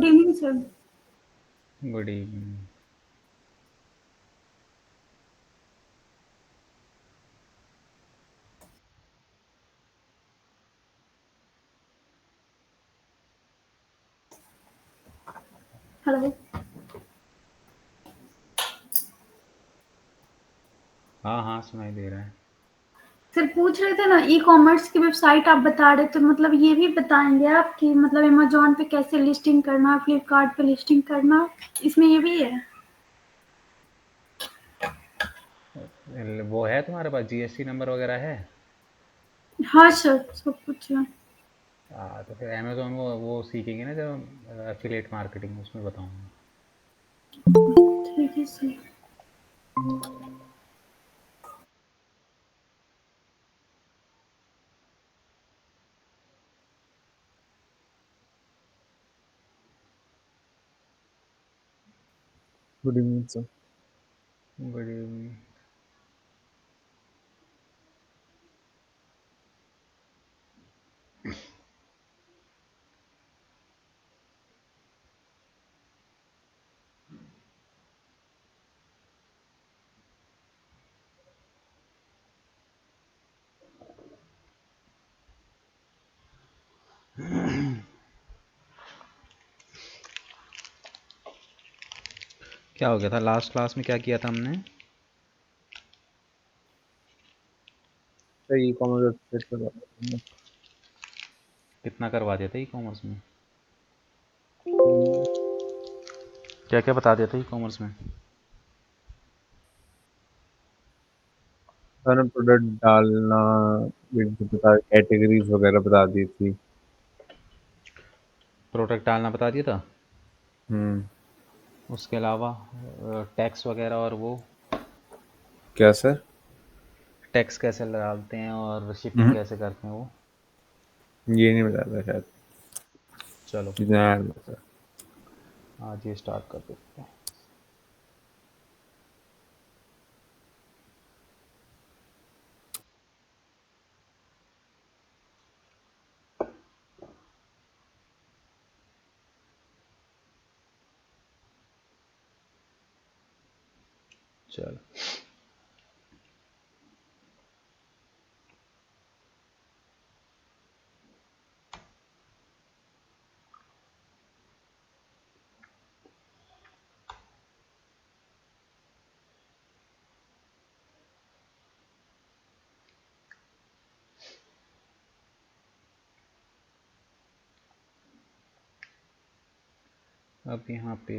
Good evening sir. Good evening. Hello हाँ हाँ, सुनाई दे रहा है। सर, पूछ रहे थे ना ई कॉमर्स की वेबसाइट आप बता रहे थे, मतलब ये भी बताएंगे आप कि मतलब अमेजोन पे कैसे लिस्टिंग करना, फ्लिपकार्ट पे लिस्टिंग करना, इसमें ये भी है? वो है तुम्हारे पास जीएसटी नंबर वगैरह है? हाँ सर, सब कुछ है। हाँ, तो फिर अमेजोन वो सीखेंगे ना जब एफिलिएट मार्केटिंग, उसमें बताऊंगा। ठीक है sir. Good evening sir. Good evening. क्या हो गया था लास्ट क्लास में, क्या किया था हमने? सर ई कॉमर्स वेबसाइट पर बात कर रहे हैं। कितना करवा दिया था ई कॉमर्स में? क्या क्या बता दिया था ई कॉमर्स में? सारा प्रोडक्ट डालना, बता कैटेगरीज वगैरह बता दी थी। प्रोडक्ट डालना बता दिया था। हम्म। उसके अलावा टैक्स वगैरह और वो क्या सर? टैक्स कैसे डालते हैं और शिपिंग हम्म, कैसे करते हैं वो। ये नहीं बताता शायद। चलो फिर जितना याद बता। आज ये स्टार्ट कर देते हैं। चलो, अब यहाँ पे,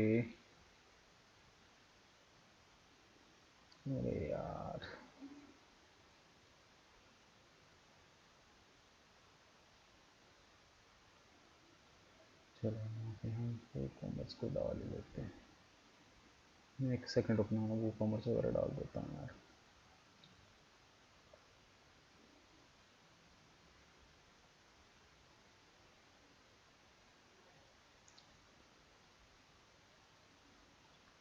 अरे यार, चलो यहाँ पे हम वो कॉमर्स को डाल ही लेते हैं। एक सेकंड रुकना, वो कॉमर्स वगैरह डाल देता हूँ यार।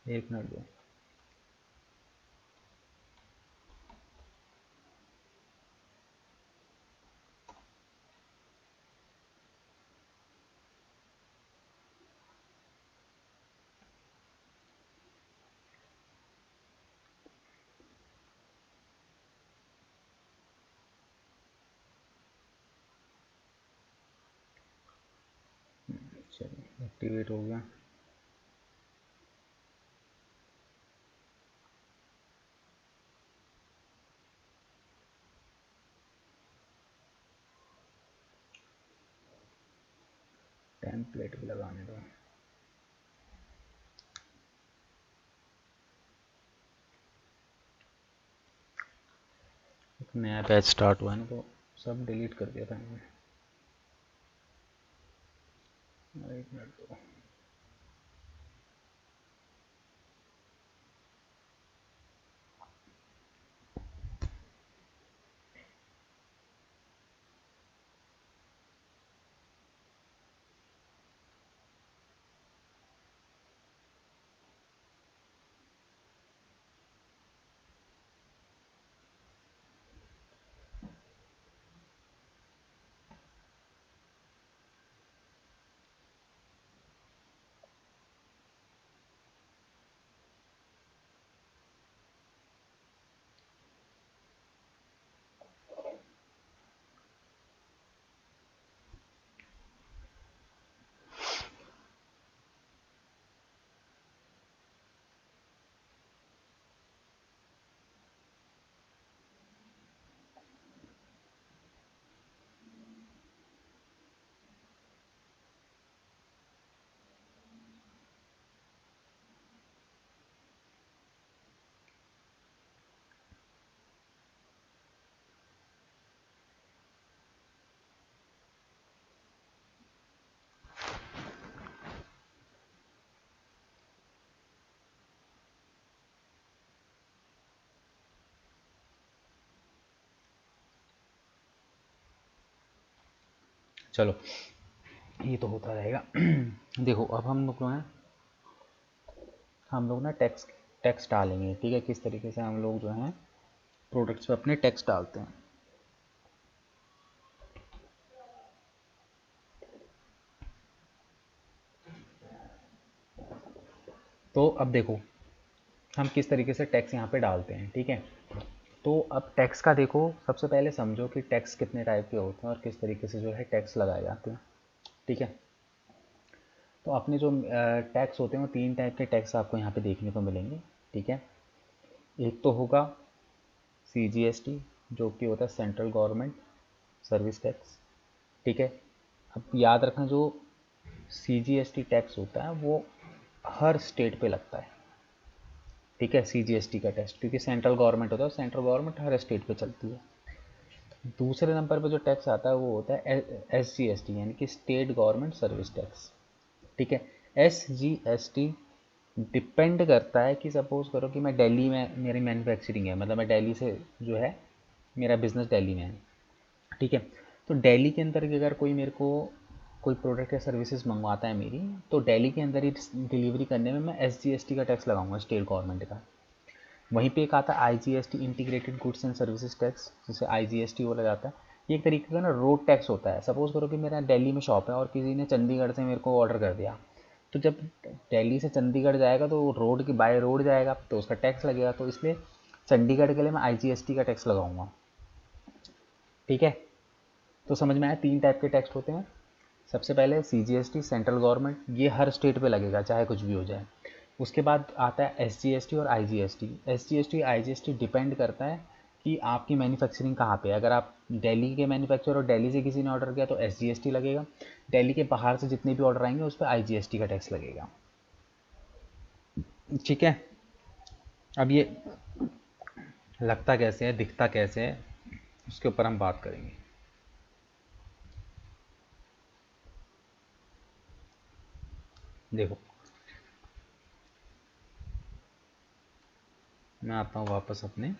एक मिनट दो। चलिए, एक्टिवेट हो गया। टेम्पलेट भी लगाने दो। एक नया बैच स्टार्ट हुआ है ना, तो सब डिलीट कर दिया था मैंने। एक मिनट दो। चलो ये तो होता रहेगा। देखो अब हम लोग हैं, हम लोग ना टैक्स टैक्स डालेंगे, ठीक है, किस तरीके से हम लोग जो हैं प्रोडक्ट्स पे अपने टैक्स डालते हैं। तो अब देखो हम किस तरीके से टैक्स यहाँ पे डालते हैं, ठीक है। तो अब टैक्स का देखो, सबसे पहले समझो कि टैक्स कितने टाइप के होते हैं और किस तरीके से जो है टैक्स लगाए जाते हैं, ठीक है। तो अपने जो टैक्स होते हैं वो 3 टाइप के टैक्स आपको यहाँ पे देखने को मिलेंगे, ठीक है। एक तो होगा CGST, जो कि होता है सेंट्रल गवर्नमेंट सर्विस टैक्स, ठीक है। अब याद रखना, जो CGST टैक्स होता है वो हर स्टेट पे लगता है, ठीक है, CGST का टैक्स, क्योंकि सेंट्रल गवर्नमेंट होता है, सेंट्रल गवर्नमेंट हर स्टेट पे चलती है। दूसरे नंबर पे जो टैक्स आता है वो होता है SGST, यानी कि स्टेट गवर्नमेंट सर्विस टैक्स, ठीक है। SGST डिपेंड करता है कि सपोज करो कि मैं दिल्ली में, मेरी मैन्युफैक्चरिंग है, मतलब मैं दिल्ली से जो है मेरा बिजनेस दिल्ली में है, ठीक है। तो दिल्ली के अंदर अगर कोई मेरे को कोई प्रोडक्ट या सर्विसेज मंगवाता है मेरी, तो दिल्ली के अंदर ही डिलीवरी करने में मैं SGST का टैक्स लगाऊंगा, स्टेट गवर्नमेंट का। वहीं पे एक आता है IGST, integrated goods and services tax, जिसे IGST बोला जाता है। ये एक तरीके का ना रोड टैक्स होता है। सपोज करो कि मेरा दिल्ली में शॉप है और किसी ने चंडीगढ़ से मेरे को ऑर्डर कर दिया, तो जब दिल्ली से चंडीगढ़ जाएगा तो रोड की बाय रोड जाएगा तो उसका टैक्स लगेगा, तो इसलिए चंडीगढ़ के लिए मैं IGST का टैक्स लगाऊंगा, ठीक है। तो समझ में आया, 3 टाइप के टैक्स होते हैं। सबसे पहले CGST सेंट्रल गवर्नमेंट, ये हर स्टेट पे लगेगा चाहे कुछ भी हो जाए। उसके बाद आता है SGST और IGST। SGST IGST डिपेंड करता है कि आपकी मैन्युफैक्चरिंग कहाँ पे है। अगर आप दिल्ली के मैन्युफैक्चर और दिल्ली से किसी ने ऑर्डर किया तो SGST लगेगा। दिल्ली के बाहर से जितने भी ऑर्डर आएंगे उस पर IGST का टैक्स लगेगा, ठीक है। अब ये लगता कैसे है, दिखता कैसे है, उसके ऊपर हम बात करेंगे। देखो मैं आता हूँ वापस अपने,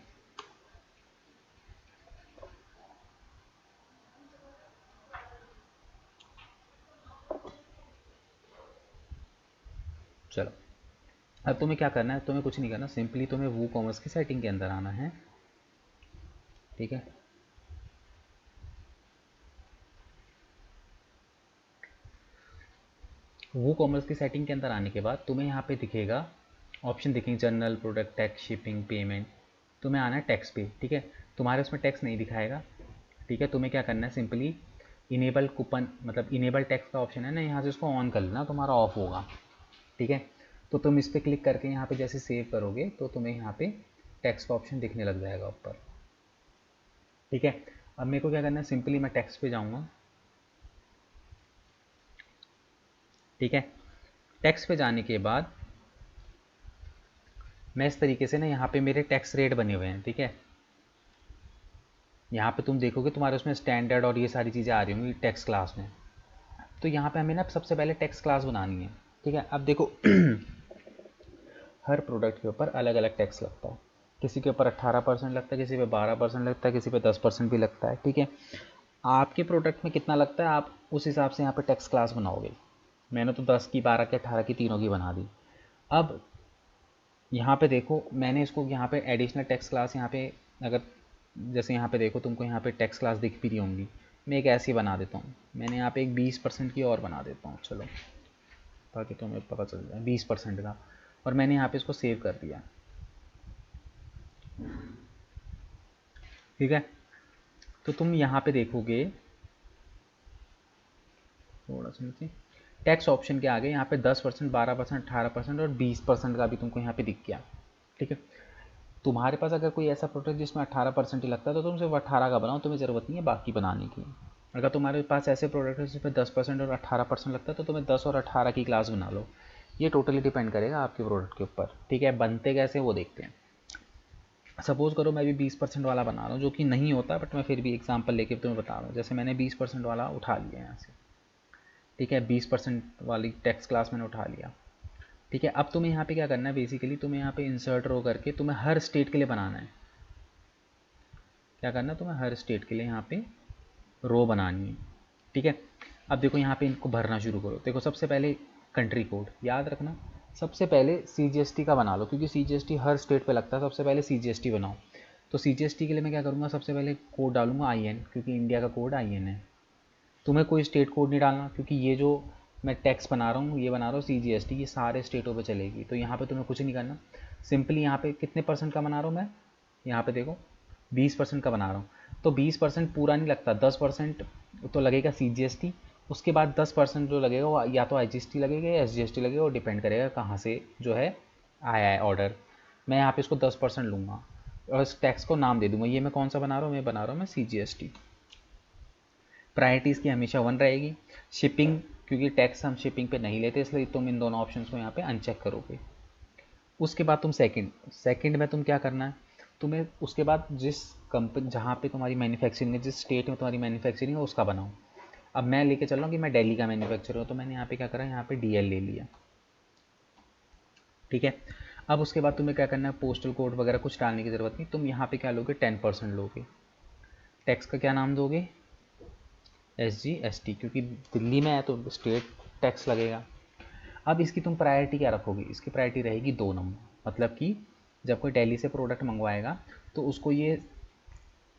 चलो अब तुम्हें क्या करना है, तुम्हें कुछ नहीं करना, सिंपली तुम्हें वो कॉमर्स की सेटिंग के अंदर आना है, ठीक है। वो कॉमर्स की सेटिंग के अंदर आने के बाद तुम्हें यहाँ पे दिखेगा ऑप्शन, दिखेंगे general, product, tax, shipping, payment. तुम्हें आना है टैक्स पे, ठीक है। तुम्हारे उसमें टैक्स नहीं दिखाएगा, ठीक है। तुम्हें क्या करना है, सिंपली इनेबल कूपन, मतलब इनेबल टैक्स का ऑप्शन है ना, यहाँ से उसको ऑन कर लेना, तुम्हारा ऑफ होगा, ठीक है। तो तुम इस पर क्लिक करके यहाँ पे जैसे सेव करोगे तो तुम्हें यहाँ पे टैक्स का ऑप्शन दिखने लग जाएगा ऊपर, ठीक है। अब मेरे को क्या करना है, सिंपली मैं टैक्स पे जाऊँगा, ठीक है। टैक्स पे जाने के बाद मैं इस तरीके से ना, यहाँ पे मेरे टैक्स रेट बने हुए हैं, ठीक है। यहाँ पे तुम देखोगे तुम्हारे उसमें स्टैंडर्ड और ये सारी चीज़ें आ रही होंगी टैक्स क्लास में। तो यहाँ पे हमें ना सबसे पहले टैक्स क्लास बनानी है, ठीक है। अब देखो हर प्रोडक्ट के ऊपर अलग अलग टैक्स लगता है, किसी के ऊपर 18% लगता है, किसी पे 12% लगता है, किसी पे 10% भी लगता है, ठीक है। आपके प्रोडक्ट में कितना लगता है आप उस हिसाब से यहाँ पे टैक्स क्लास बनाओगे। मैंने तो 10 की, 12 की, 18 की, तीनों की बना दी। अब यहाँ पे देखो मैंने इसको यहाँ पे एडिशनल टैक्स क्लास यहाँ पे, अगर जैसे यहाँ पे देखो तुमको यहाँ पे टैक्स क्लास दिख भी रही होंगी, मैं एक ऐसी बना देता हूँ। मैंने यहाँ पे एक 20% की और बना देता हूँ, चलो ताकि तुम्हें पता चल जाए 20% का, और मैंने यहाँ पे इसको सेव कर दिया, ठीक है। तो तुम यहाँ पे देखोगे थोड़ा सा नीचे, टैक्स ऑप्शन के आगे यहाँ पे 10%, 12%, 18% और 20% का भी तुमको यहाँ पे दिख गया, ठीक है। तुम्हारे पास अगर कोई ऐसा प्रोडक्ट जिसमें 18% ही लगता है तो तुम सिर्फ 18 का बनाओ, तुम्हें ज़रूरत नहीं है बाकी बनाने की। अगर तुम्हारे पास ऐसे प्रोडक्ट है जिसमें 10% और 18% लगता है तो तुम्हें 10 और 18 की क्लास बना लो। ये टोटली डिपेंड करेगा आपके प्रोडक्ट के ऊपर, ठीक है। बनते कैसे वो देखते हैं। सपोज़ करो मैं भी 20% वाला बना रहा हूँ, जो कि नहीं होता, बट मैं फिर भी एग्जांपल लेके तुम्हें बता रहा हूँ। जैसे मैंने 20% वाला उठा लिया यहाँ से, ठीक है, 20% वाली टैक्स क्लास मैंने उठा लिया, ठीक है। अब तुम्हें यहाँ पे क्या करना है, बेसिकली तुम्हें यहाँ पे इंसर्ट रो करके तुम्हें हर स्टेट के लिए बनाना है। क्या करना है, तुम्हें हर स्टेट के लिए यहाँ पे रो बनानी है, ठीक है। अब देखो यहाँ पे इनको भरना शुरू करो। देखो सबसे पहले कंट्री कोड याद रखना, सबसे पहले CGST का बना लो, क्योंकि CGST हर स्टेट पे लगता है। सबसे पहले CGST बनाओ। तो CGST के लिए मैं क्या करूँगा, सबसे पहले कोड डालूंगा IN, क्योंकि इंडिया का कोड IN है। तुम्हें कोई स्टेट कोड नहीं डालना, क्योंकि ये जो मैं टैक्स बना रहा हूँ, ये बना रहा हूँ CGST, ये सारे स्टेटों पे चलेगी। तो यहाँ पे तुम्हें कुछ नहीं करना, सिंपली यहाँ पे कितने % का बना रहा हूँ मैं, यहाँ पे देखो 20% का बना रहा हूँ। तो 20% पूरा नहीं लगता, 10% तो लगेगा CGST। उसके बाद 10% जो लगेगा वो या तो IGST लगेगा या SGST लगेगा, वो डिपेंड करेगा कहाँ से जो है आया है ऑर्डर। मैं यहाँ पे इसको 10% लूँगा और इस टैक्स को नाम दे दूँगा। ये मैं कौन सा बना रहा हूँ, मैं बना रहा हूँ मैं CGST। प्रायोरिटी इसकी हमेशा 1 रहेगी। शिपिंग, क्योंकि टैक्स हम शिपिंग पे नहीं लेते, इसलिए तुम इन दोनों ऑप्शंस को यहाँ पे अनचेक करोगे। उसके बाद तुम सेकंड में तुम क्या करना है, तुम्हें उसके बाद जिस कंपनी जहाँ पे तुम्हारी मैन्युफैक्चरिंग है, जिस स्टेट में तुम्हारी मैन्युफैक्चरिंग है उसका बनाओ। अब मैं लेके चल रहा हूँ कि मैं दिल्ली का मैन्युफैक्चर हूँ, तो मैंने यहाँ पे क्या करा, यहाँ पे DL ले लिया। ठीक है। अब उसके बाद तुम्हें क्या करना है, पोस्टल कोड वगैरह कुछ डालने की ज़रूरत नहीं, तुम यहाँ पे क्या लोगे, 10% लोगे। टैक्स का क्या नाम दोगे, SGST, क्योंकि दिल्ली में है तो स्टेट टैक्स लगेगा। अब इसकी तुम प्रायोरिटी क्या रखोगे, इसकी प्रायोरिटी रहेगी 2 नंबर। मतलब कि जब कोई दिल्ली से प्रोडक्ट मंगवाएगा तो उसको ये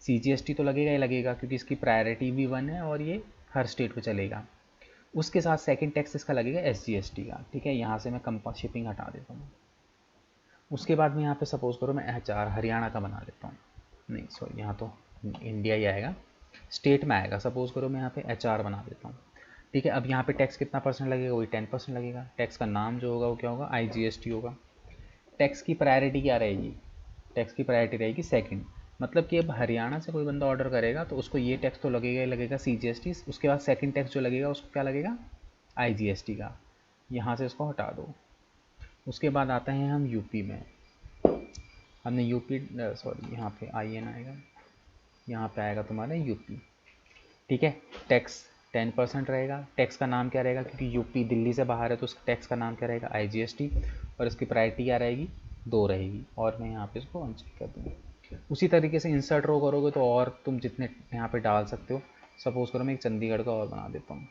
CGST तो लगेगा ही लगेगा, क्योंकि इसकी प्रायोरिटी भी 1 है और ये हर स्टेट पे चलेगा। उसके साथ सेकंड टैक्स इसका लगेगा SGST का। ठीक है, यहाँ से मैं कंपा शिपिंग हटा देता हूँ। उसके बाद में यहाँ पे सपोज करो मैं HR हरियाणा का बना लेता हूँ, नहीं सॉरी यहाँ तो इंडिया ही आएगा, स्टेट में आएगा। सपोज करो मैं यहाँ पे HR बना देता हूँ। ठीक है, अब यहाँ पे टैक्स कितना % लगेगा, वही 10% लगेगा। टैक्स का नाम जो होगा वो क्या होगा, IGST होगा। टैक्स की प्रायोरिटी क्या रहेगी, टैक्स की प्रायोरिटी रहेगी सेकंड। मतलब कि अब हरियाणा से कोई बंदा ऑर्डर करेगा तो उसको ये टैक्स तो लगेगा ही लगेगा, CGST। उसके बाद सेकंड टैक्स जो लगेगा उसको क्या लगेगा, IGST का। यहाँ से इसको हटा दो। उसके बाद आता है हम यूपी में। हमने यूपी सॉरी यहाँ पे IN आएगा, यहाँ पे आएगा तुम्हारा यूपी। ठीक है, टैक्स 10% रहेगा। टैक्स का नाम क्या रहेगा, क्योंकि यूपी दिल्ली से बाहर है तो उसका टैक्स का नाम क्या रहेगा, IGST। और इसकी प्रायोरिटी क्या रहेगी, 2 रहेगी। और मैं यहाँ पे इसको अनचेक कर दूँगा। उसी तरीके से इंसर्ट रो करोगे तो और तुम जितने यहाँ पे डाल सकते हो। सपोज करो मैं एक चंडीगढ़ का और बना देता हूँ।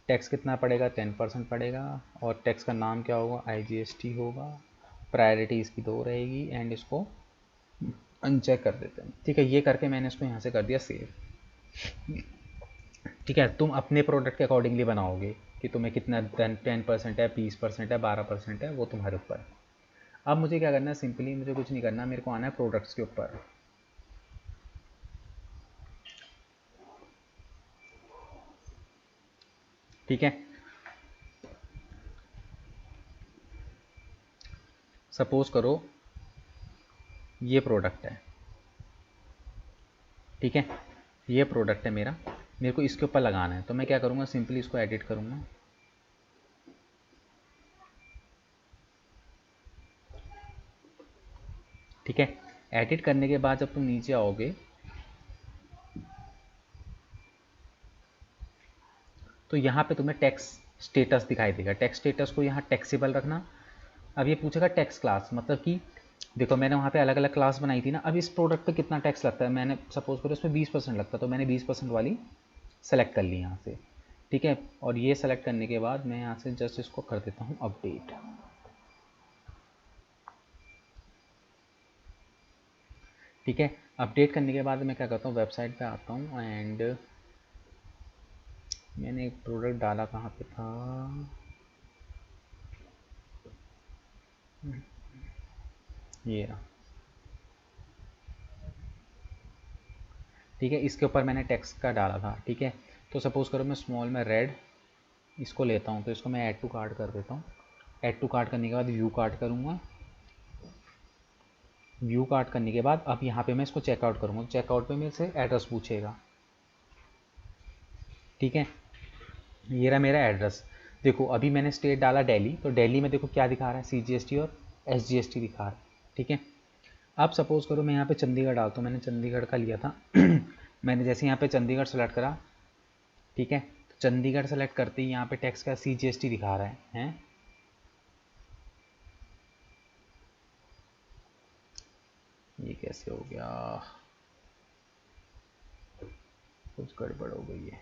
टैक्स कितना पड़ेगा, 10% पड़ेगा। और टैक्स का नाम क्या होगा, IGST होगा। प्रायोरिटी इसकी 2 रहेगी एंड इसको अनचेक कर देते हैं। ठीक है, ये करके मैंने इसको यहाँ से कर दिया सेव। ठीक है, तुम अपने प्रोडक्ट के अकॉर्डिंगली बनाओगे कि तुम्हें कितना 10% है, 20% है, 12% है, वो तुम्हारे ऊपर है। अब मुझे क्या करना है, सिंपली मुझे कुछ नहीं करना, मेरे को आना है प्रोडक्ट्स के ऊपर। ठीक है, सपोज करो ये प्रोडक्ट है। ठीक है, ये प्रोडक्ट है मेरा, मेरे को इसके ऊपर लगाना है। तो मैं क्या करूँगा, सिंपली इसको एडिट करूँगा। ठीक है, एडिट करने के बाद जब तुम नीचे आओगे तो यहाँ पे तुम्हें टैक्स स्टेटस दिखाई देगा। टैक्स स्टेटस को यहाँ टैक्सेबल रखना। अब ये पूछेगा टैक्स क्लास, मतलब कि देखो मैंने वहाँ पे अलग अलग क्लास बनाई थी ना। अब इस प्रोडक्ट पे कितना टैक्स लगता है, मैंने सपोज करो इसमें 20% लगता है, तो मैंने 20% वाली सेलेक्ट कर ली यहाँ से। ठीक है, और ये सेलेक्ट करने के बाद मैं यहाँ से जस्ट इसको कर देता हूँ अपडेट। ठीक है, अपडेट करने के बाद मैं क्या करता हूँ, वेबसाइट पे आता हूँ एंड मैंने एक प्रोडक्ट डाला, कहाँ पे था, ये रहा। ठीक है, इसके ऊपर मैंने टैक्स का डाला था। ठीक है, तो सपोज़ करो मैं स्मॉल में रेड इसको लेता हूँ, तो इसको मैं ऐड टू कार्ट कर देता हूँ। ऐड टू कार्ट करने के बाद व्यू कार्ट करूँगा। व्यू कार्ट करने के बाद अब यहाँ पे मैं इसको चेकआउट करूँगा। चेकआउट पे मेरे से एड्रेस पूछेगा। ठीक है, ये रहा मेरा एड्रेस। देखो अभी मैंने स्टेट डाला दिल्ली, तो दिल्ली में देखो क्या दिखा रहा है, CGST और SGST दिखा रहा है। ठीक है, अब सपोज़ करो मैं यहाँ पे चंडीगढ़ डालता हूँ। मैंने चंडीगढ़ का लिया था मैंने जैसे यहाँ पे चंडीगढ़ सेलेक्ट करा, ठीक है, तो चंडीगढ़ सेलेक्ट करते ही यहाँ पे टैक्स का CGST दिखा रहा है, हैं? ये कैसे हो गया, कुछ गड़बड़ हो गई है।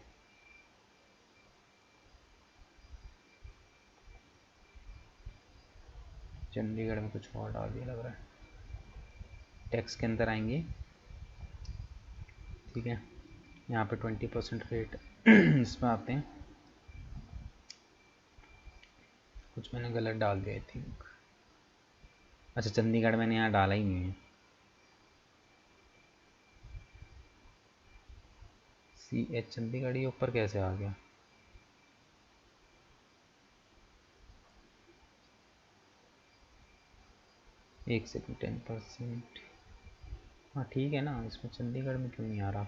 चंडीगढ़ में कुछ और डाल दिया लग रहा है। टैक्स के अंदर आएंगे, ठीक है, यहाँ पे 20% रेट इसमें आते हैं। कुछ मैंने गलत डाल दिया आई थिंक। अच्छा, चंडीगढ़ मैंने यहाँ डाला ही नहीं है। CH चंडीगढ़, ये ऊपर कैसे आ गया? एक सेकंड, 10%। हाँ ठीक है ना, इसमें चंडीगढ़ में क्यों नहीं आ रहा?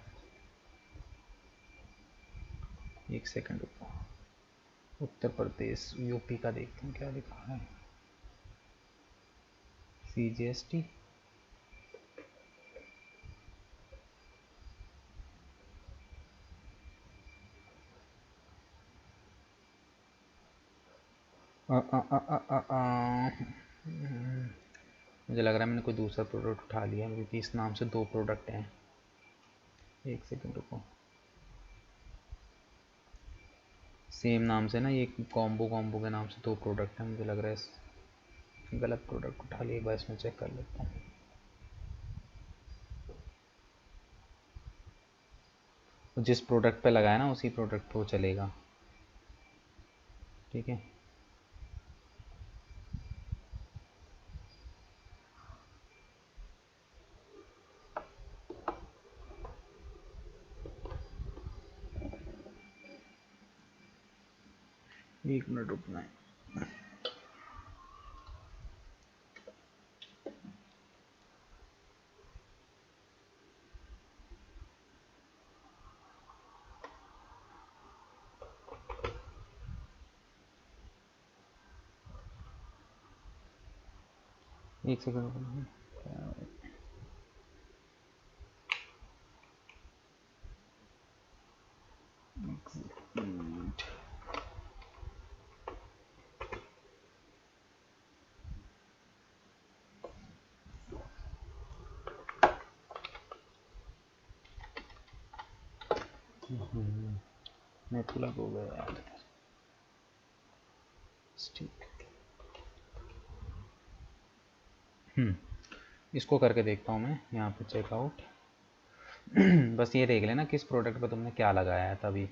एक सेकंड रुको, उत्तर प्रदेश यूपी का देखते हैं क्या लिखा है। CGST, मुझे लग रहा है मैंने कोई दूसरा प्रोडक्ट उठा लिया, क्योंकि इस नाम से 2 प्रोडक्ट हैं। एक सेकंड रुको, सेम नाम से ना, ये कॉम्बो के नाम से 2 प्रोडक्ट हैं। मुझे लग रहा है गलत प्रोडक्ट उठा लिया, एक बार इसमें चेक कर लेता हूँ। जिस प्रोडक्ट पे लगाया ना उसी प्रोडक्ट पे वो चलेगा, ठीक है। एक मिनट रुकना है। एक सेकंड रुकना है। नेटवर्क हो गया यार, ठीक। इसको करके देखता हूँ मैं यहाँ पे चेकआउट। बस ये देख लेना किस प्रोडक्ट पे तुमने क्या लगाया है तभी।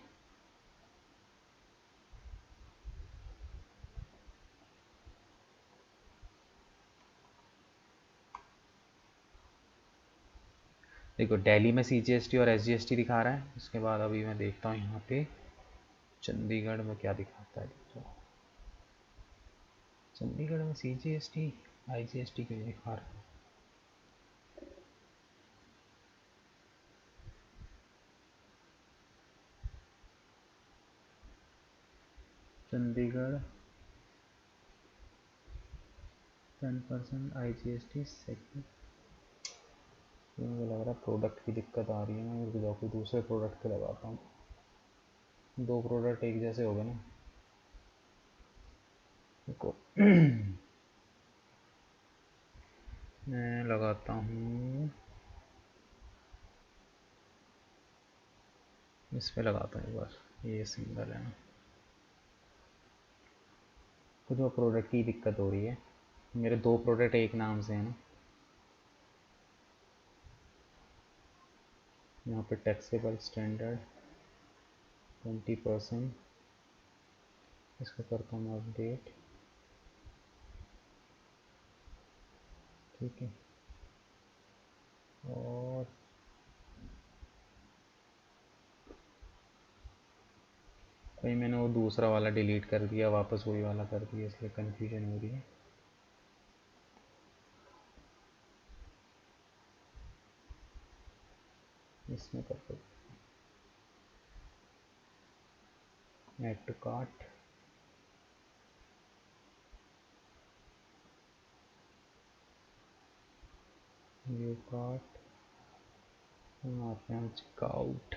देखो दिल्ली में CGST और SGST दिखा रहा है। इसके बाद अभी मैं देखता हूँ यहाँ पे चंडीगढ़ में क्या दिखाता है। तो चंडीगढ़ में CGST IGST क्यों दिखा रहा है? Chandigarh 10% IGST second. मुझे लग रहा है प्रोडक्ट की दिक्कत आ रही है। मैं रुक जाओ, कोई दूसरे प्रोडक्ट पे लगाता हूँ। 2 प्रोडक्ट एक जैसे हो गए ना। देखो मैं लगाता हूँ, इस पे लगाता हूँ एक बार। ये सिंगल है ना, कुछ वो प्रोडक्ट की दिक्कत हो रही है। मेरे 2 प्रोडक्ट एक नाम से हैं ना। यहाँ पे टैक्सेबल स्टैंडर्ड 20%, इसको करता हूँ अपडेट, ठीक है। और भाई मैंने वो दूसरा वाला डिलीट कर दिया, वापस वही वाला कर दिया, इसलिए कन्फ्यूजन हो रही है। इसमें कर दो add to cart, view cart, आते हैं चेकआउट।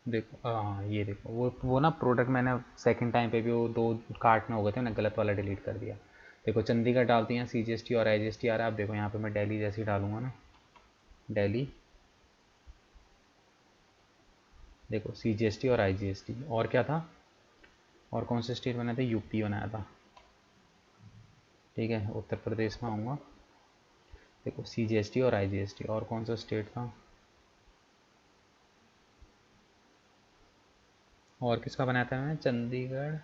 देखो हाँ, ये देखो वो ना प्रोडक्ट मैंने सेकंड टाइम पे भी वो 2 कार्ट में हो गए थे, मैंने गलत वाला डिलीट कर दिया। देखो चंडीगढ़ डालती हैं CGST और IGST आ रहा है। आप देखो यहाँ पे मैं दिल्ली जैसे ही डालूंगा ना, दिल्ली, देखो CGST और IGST। और क्या था? और कौन से स्टेट बनाया था, यूपी बनाया था। ठीक है, उत्तर प्रदेश में आऊँगा, देखो CGST और IGST। और कौन सा स्टेट था, और किसका बनाया था मैं, चंडीगढ़,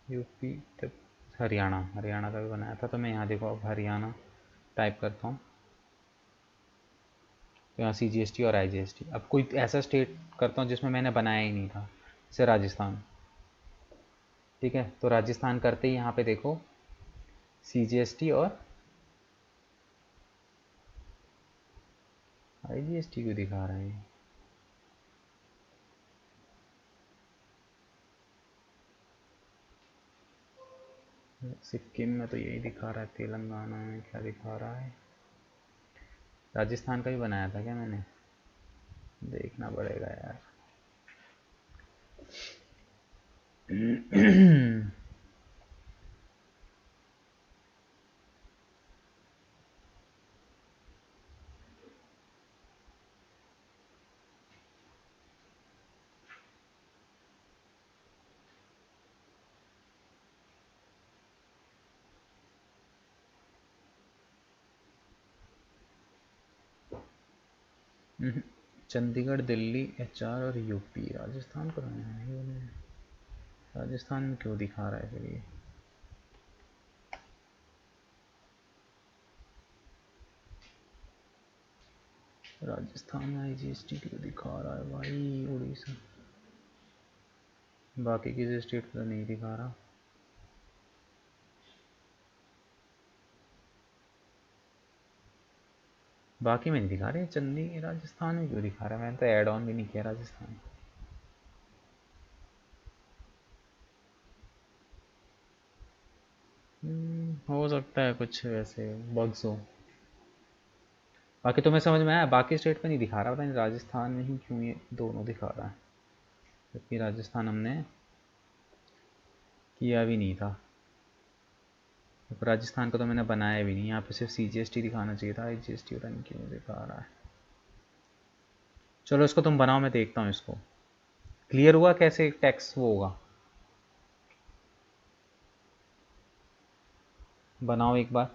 यूपी, हरियाणा, हरियाणा का भी बनाया था। तो मैं यहाँ देखो अब हरियाणा टाइप करता हूँ, तो यहाँ CGST और IGST। अब कोई ऐसा स्टेट करता हूँ जिसमें मैंने बनाया ही नहीं था, जैसे राजस्थान। ठीक है, तो राजस्थान करते ही यहाँ पे देखो CGST और IGST क्यों दिखा रहे हैं। सिक्किम में तो यही दिखा रहा है, तेलंगाना में क्या दिखा रहा है। राजस्थान का भी बनाया था क्या मैंने, देखना पड़ेगा यार। चंडीगढ़, दिल्ली, HR और यूपी। राजस्थान को बनाया है ये मैंने। राजस्थान में क्यों दिखा रहा है फिर ये, राजस्थान में IGST क्यों दिखा रहा है भाई। उड़ीसा, बाकी किसी स्टेट पर नहीं दिखा रहा। बाकी में नहीं दिखा रहे, चंडीगढ़ राजस्थान में क्यों दिखा रहा है। मैंने तो ऐड ऑन भी नहीं किया राजस्थान। हो सकता है कुछ वैसे बग्स हो। बाकी तो मैं समझ में आया, बाकी स्टेट में नहीं दिखा रहा, पता नहीं राजस्थान में ही क्यों ये दोनों दिखा रहा है, जबकि राजस्थान हमने किया भी नहीं था। राजस्थान को तो मैंने बनाया भी नहीं, यहाँ पे सिर्फ CGST दिखाना चाहिए था, IGST पता नहीं क्यों दिखा रहा है। चलो इसको तुम बनाओ, मैं देखता हूँ इसको। क्लियर हुआ कैसे टैक्स वो होगा, बनाओ एक बार।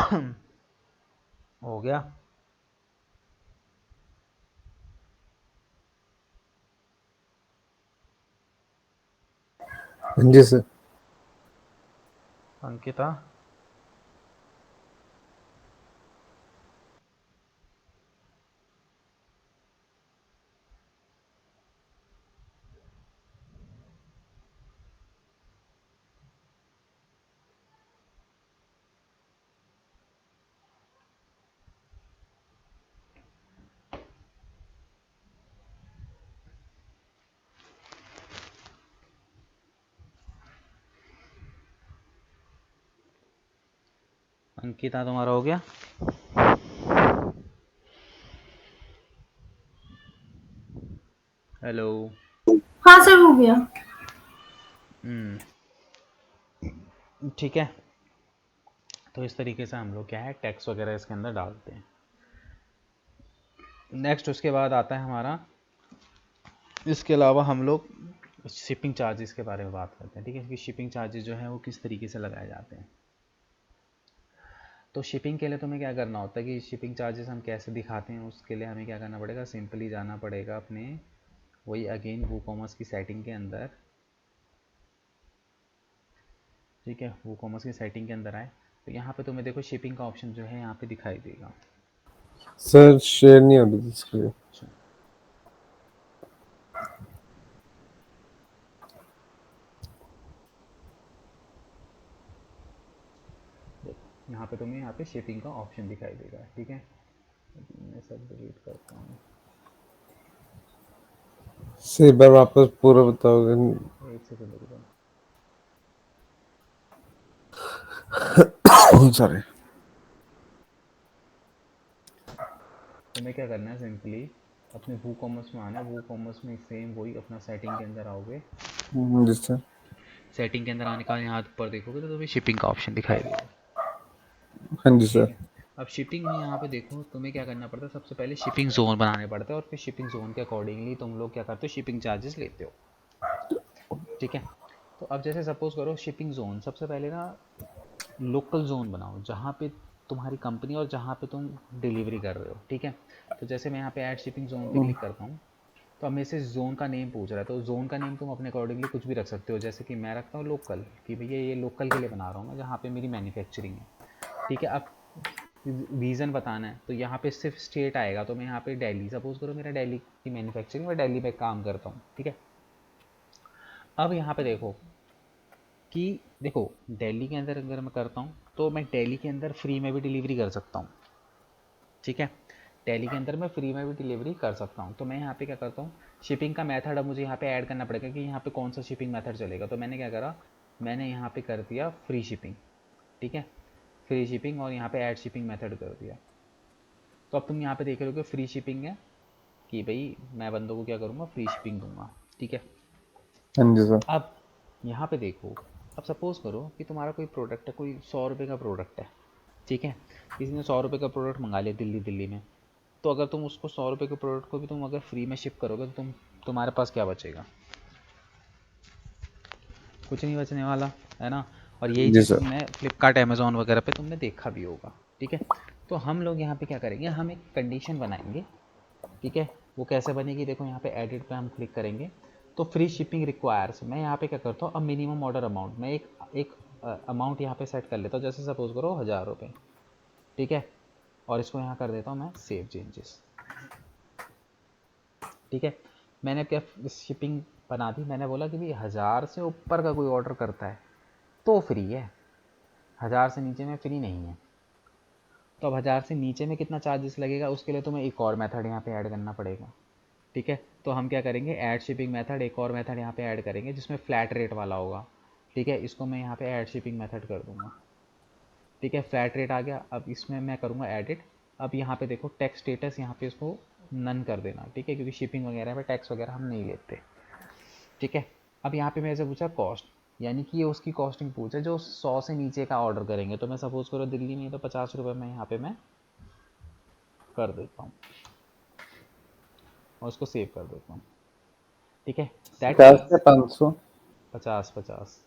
हो गया। जी सर। अंकिता अंकिता तुम्हारा हो गया? हेलो। हाँ सर, हो गया। ठीक है, तो इस तरीके से हम लोग क्या है टैक्स वगैरह इसके अंदर डालते हैं। नेक्स्ट उसके बाद आता है हमारा, इसके अलावा हम लोग शिपिंग चार्जेस के बारे में बात करते हैं। ठीक है, कि शिपिंग चार्जेस जो है वो किस तरीके से लगाए जाते हैं। तो शिपिंग के लिए तुम्हें क्या करना होता है कि शिपिंग चार्जेस हम कैसे दिखाते हैं, उसके लिए हमें क्या करना पड़ेगा, सिंपली जाना पड़ेगा अपने वही अगेन वूकॉमर्स की सेटिंग के अंदर। ठीक है, वूकॉमर्स की सेटिंग के अंदर आए तो यहाँ पे तुम्हें देखो शिपिंग का ऑप्शन जो है यहाँ पे दिखाई देगा। सर शेयर नहीं हो रही थी स्क्रीन। अच्छा, देखो यहाँ पे तुम्हें यहाँ पे शिपिंग का ऑप्शन दिखाई देगा। ठीक है, मैं सब डिलीट करता हूँ। सर एक बार वापस पूरा बताओगे? एक सेकंड रुको। सॉरी। तुम्हें क्या करना है, सिंपली अपने वू कॉमर्स में आना है। वू कॉमर्स में सेम वही अपना सेटिंग के अंदर आओगे। जी सर। सेटिंग के अंदर आने का यहाँ ऊपर देखोगे तो तुम्हें शिपिंग का ऑप्शन दिखाई देगा। हाँ जी ठीक सर। है, अब शिपिंग में यहाँ पे देखो तुम्हें क्या करना पड़ता है, सबसे पहले शिपिंग जोन बनाने पड़ते हैं और फिर शिपिंग जोन के अकॉर्डिंगली तुम लोग क्या करते हो, शिपिंग चार्जेस लेते हो। ठीक है, तो अब जैसे सपोज करो शिपिंग जोन, सबसे पहले ना लोकल जोन बनाओ जहाँ पे तुम्हारी कंपनी और जहाँ पे तुम डिलीवरी कर रहे हो। ठीक है, तो जैसे मैं यहाँ पे ऐड शिपिंग जोन पे क्लिक करता हूँ तो अब मेरे से जोन का नेम पूछ रहा है, तो जोन का नेम तुम अपने अकॉर्डिंगली कुछ भी रख सकते हो। जैसे कि मैं रखता हूँ लोकल, कि भैया ये लोकल के लिए बना रहा हूँ मैं जहाँ पे मेरी मैन्युफैक्चरिंग है। ठीक है, अब रीज़न बताना है तो यहाँ पे सिर्फ स्टेट आएगा, तो मैं यहाँ पे दिल्ली, सपोज करो मेरा दिल्ली की मैन्युफैक्चरिंग, मैं दिल्ली में काम करता हूँ। ठीक है, अब यहाँ पे देखो कि देखो दिल्ली के अंदर अगर मैं करता हूँ तो मैं दिल्ली के अंदर फ्री में भी डिलीवरी कर सकता हूँ। ठीक है, दिल्ली के अंदर मैं फ्री में भी डिलीवरी कर सकता हूँ। तो मैं यहाँ पे क्या करता हूँ, शिपिंग का मेथड अब मुझे यहाँ पे ऐड करना पड़ेगा कि यहाँ पे कौन सा शिपिंग मेथड चलेगा। तो मैंने क्या करा, मैंने यहाँ पे कर दिया फ्री शिपिंग। ठीक है, फ्री शिपिंग और यहाँ पे ऐड शिपिंग मेथड कर दिया। तो अब तुम यहाँ पे देख रहे हो कि फ्री शिपिंग है, कि भाई मैं बंदों को क्या करूँगा, फ्री शिपिंग दूंगा। ठीक है, हाँ जी सर। अब यहाँ पे देखो, अब सपोज़ करो कि तुम्हारा कोई प्रोडक्ट है, कोई 100 रुपये का प्रोडक्ट है। ठीक है, किसी ने 100 रुपये का प्रोडक्ट मंगा लिया दिल्ली में, तो अगर तुम उसको 100 रुपये के प्रोडक्ट को भी तुम अगर फ्री में शिप करोगे तो तुम्हारे पास क्या बचेगा, कुछ नहीं बचने वाला है ना। और यही जी चीज़ सर। तुमने फ्लिपकार्ट अमेज़ोन वगैरह पे तुमने देखा भी होगा। ठीक है, तो हम लोग यहाँ पे क्या करेंगे, हम एक कंडीशन बनाएंगे। ठीक है, वो कैसे बनेगी, देखो यहाँ पे एडिट पे हम क्लिक करेंगे तो फ्री शिपिंग रिक्वायर्स, मैं यहाँ पे क्या करता हूँ, अब मिनिमम ऑर्डर अमाउंट, मैं एक अमाउंट यहाँ पे सेट कर लेता हूँ, जैसे सपोज करो 1000 रुपये। ठीक है, और इसको यहाँ कर देता हूँ मैं सेव चेंजेस। ठीक है, मैंने क्या शिपिंग बना दी, मैंने बोला कि भाई 1000 से ऊपर का कोई ऑर्डर करता है तो फ्री है, 1000 से नीचे में फ्री नहीं है। तो अब 1000 से नीचे में कितना चार्जेस लगेगा, उसके लिए तुम्हें एक और मेथड यहाँ पे ऐड करना पड़ेगा। ठीक है, तो हम क्या करेंगे, ऐड शिपिंग मेथड, एक और मेथड यहाँ पे ऐड करेंगे जिसमें फ्लैट रेट वाला होगा। ठीक है, इसको मैं यहाँ पे ऐड शिपिंग मेथड कर दूंगा। ठीक है, फ्लैट रेट आ गया, अब इसमें मैं करूँगा एडिट। अब यहाँ पे देखो टैक्स स्टेटस, यहाँ पे इसको नन कर देना। ठीक है, क्योंकि शिपिंग वगैरह पे टैक्स वगैरह हम नहीं लेते। ठीक है, अब यहाँ पे मेरे से पूछा कॉस्ट, यानी कि ये उसकी कॉस्टिंग पूछा जो 100 से नीचे का ऑर्डर करेंगे। तो मैं सपोज करो दिल्ली में तो 50 रुपये में यहाँ पे मैं कर देता हूँ और उसको सेव कर देता हूँ। ठीक है, दैट 50 मीन्स से 500। 50 50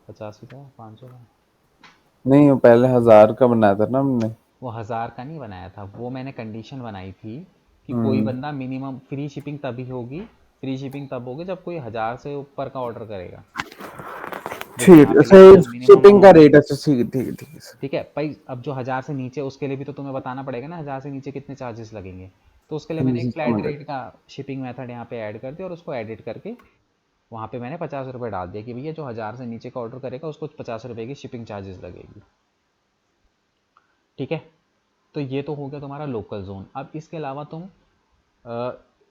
50 50 500 का नहीं, वो पहले 1000 का बनाया था ना हमने। वो 1000 का नहीं बनाया था, वो मैंने कंडीशन बनाई थी कि कोई हम्म। बंदा मिनिमम फ्री शिपिंग तभी होगी, फ्री शिपिंग तब होगी जब कोई 1000 से ऊपर का ऑर्डर करेगा। देखो ठीक यहाँ है पे लिखा है सर, मिनिमम शिपिंग का अमाउंट। रेट, अच्छा ठीक है ठीक है ठीक है सर। ठीक है भाई, अब जो 1000 से नीचे उसके लिए भी तो तुम्हें बताना पड़ेगा ना 1000 से नीचे कितने चार्जेस लगेंगे। तो उसके लिए हाँ मैंने जी, एक फ्लैट समझ रेट का शिपिंग मेथड यहाँ पे ऐड कर दिया और उसको एडिट करके वहाँ पे मैंने 50 रुपये डाल दिया कि भैया जो 1000 से नीचे का ऑर्डर करेगा उसको 50 रुपये की शिपिंग चार्जेस लगेगी। ठीक है, तो ये तो हो गया तुम्हारा लोकल जोन। अब इसके अलावा तुम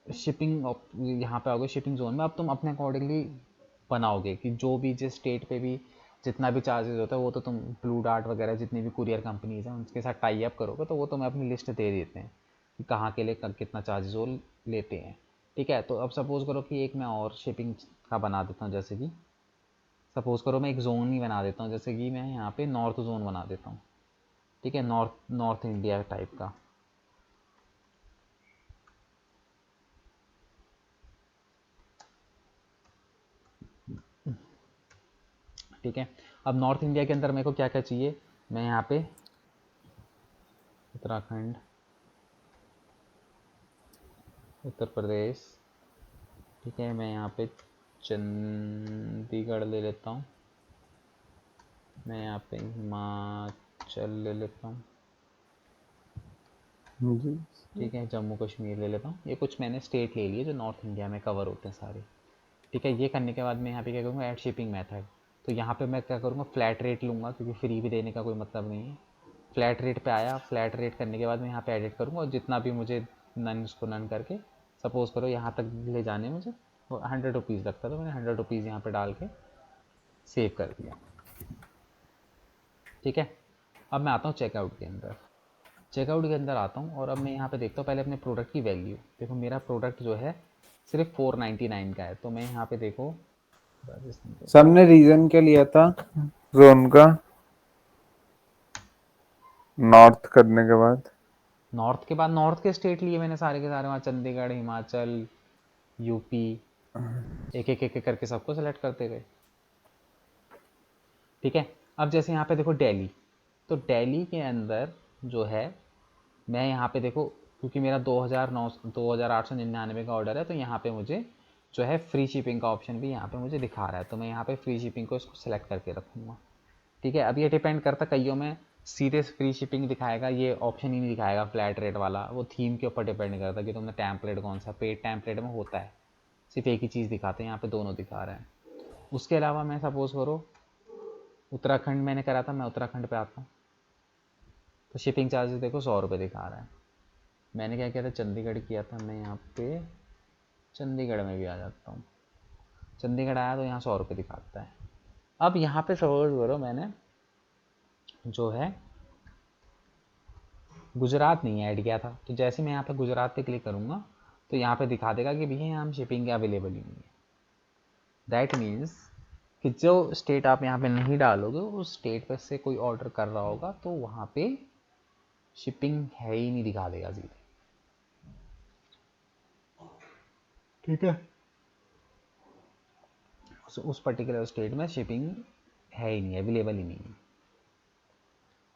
शिपिंग यहाँ पे आओगे शिपिंग जोन में, अब तुम अपने अकॉर्डिंगली बनाओगे कि जो भी जिस स्टेट पे भी जितना भी चार्जेस होता है वो तो तुम ब्लू डार्ट वगैरह जितनी भी कुरियर कंपनीज हैं उनके साथ टाई अप करोगे तो वो तुम्हें अपनी लिस्ट दे देते हैं कि कहाँ के लिए कितना चार्जेस वो लेते हैं। ठीक है, तो अब सपोज़ करो कि एक मैं और शिपिंग का बना देता हूँ, जैसे कि सपोज़ करो मैं एक जोन ही बना देता हूँ, जैसे कि मैं यहाँ पे नॉर्थ जोन बना देता हूँ। ठीक है, नॉर्थ नॉर्थ इंडिया टाइप का। ठीक है, अब नॉर्थ इंडिया के अंदर मेरे को क्या क्या चाहिए, मैं यहाँ पे उत्तराखंड, उत्तर प्रदेश, ठीक है, मैं यहाँ पे चंडीगढ़ ले लेता हूँ, मैं यहाँ पे हिमाचल ले लेता हूँ, जी। ठीक है, जम्मू कश्मीर ले लेता हूँ। ये कुछ मैंने स्टेट ले लिए जो नॉर्थ इंडिया में कवर होते हैं सारे। ठीक है, ये करने के बाद मैं यहाँ पे क्या करूँगा, ऐड शिपिंग मेथड। तो यहाँ पे मैं क्या करूँगा, फ्लैट रेट लूँगा क्योंकि फ्री भी देने का कोई मतलब नहीं है। फ्लैट रेट पे आया, फ्लैट रेट करने के बाद मैं यहाँ पे एडिट करूँगा और जितना भी मुझे नन उसको नन करके सपोज़ करो यहाँ तक ले जाने मुझे 100 रुपीज़ लगता है, तो मैंने 100 रुपीज़ यहाँ पे डाल के सेव कर दिया। ठीक है, अब मैं आता हूँ चेकआउट के अंदर। चेकआउट के अंदर आता हूँ और अब मैं यहाँ पे देखता हूँ पहले अपने प्रोडक्ट की वैल्यू। देखो मेरा प्रोडक्ट जो है सिर्फ 499 का है, तो मैं यहाँ पे देखो राजस्थान का सबने रीजन क्या लिया था जोन का, नॉर्थ करने के बाद? नॉर्थ के बाद नॉर्थ के स्टेट लिए मैंने सारे के सारे, वहाँ चंडीगढ़, हिमाचल, यूपी, एक एक करके सबको सेलेक्ट करते गए। ठीक है, अब जैसे यहाँ पे देखो दिल्ली, तो दिल्ली के अंदर जो है मैं यहाँ पे देखो क्योंकि मेरा 2899 का ऑर्डर है, तो यहाँ पे मुझे जो है फ्री शिपिंग का ऑप्शन भी यहाँ पे मुझे दिखा रहा है, तो मैं यहाँ पे फ्री शिपिंग को इसको सेलेक्ट करके रखूँगा। ठीक है, अब ये डिपेंड करता, कईयों में सीधे फ्री शिपिंग दिखाएगा, ये ऑप्शन ही नहीं दिखाएगा फ्लैट रेट वाला, वो थीम के ऊपर डिपेंड करता है कि तुमने टैंपलेट कौन सा, पेड टैंपलेट में होता है सिर्फ एक ही चीज़ दिखाते हैं, यहाँ पे दोनों दिखा रहे हैं। उसके अलावा मैं सपोज़ करो उत्तराखंड मैंने करा था, मैं उत्तराखंड पे आता हूँ तो शिपिंग चार्जेस देखो 100 रुपये दिखा रहा है। मैंने क्या किया था, चंडीगढ़ किया था, मैं यहाँ पे चंडीगढ़ में भी आ जाता हूँ, चंडीगढ़ आया तो यहाँ 100 रुपये दिखाता है। अब यहाँ पे सपोज करो मैंने जो है गुजरात नहीं ऐड किया था, तो जैसे मैं यहाँ पे गुजरात पे क्लिक करूँगा तो यहाँ पे दिखा देगा कि भैया यहाँ शिपिंग अवेलेबल ही नहीं है। दैट मीन्स कि जो स्टेट आप यहाँ पे नहीं डालोगे उस स्टेट पर से कोई ऑर्डर कर रहा होगा तो वहाँ पे शिपिंग है ही नहीं दिखा देगा सीधे। ठीक है, उस पर्टिकुलर स्टेट में शिपिंग है ही नहीं, अवेलेबल ही नहीं है।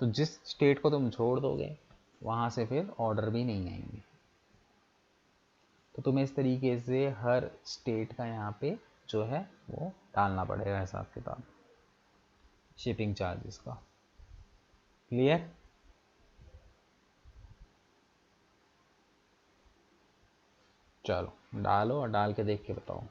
तो जिस स्टेट को तुम छोड़ दोगे वहाँ से फिर ऑर्डर भी नहीं आएंगे। तो तुम्हें इस तरीके से हर स्टेट का यहाँ पे जो है वो डालना पड़ेगा हिसाब किताब शिपिंग चार्जेस का। क्लियर? चलो डालो और डाल के देख के बताओ।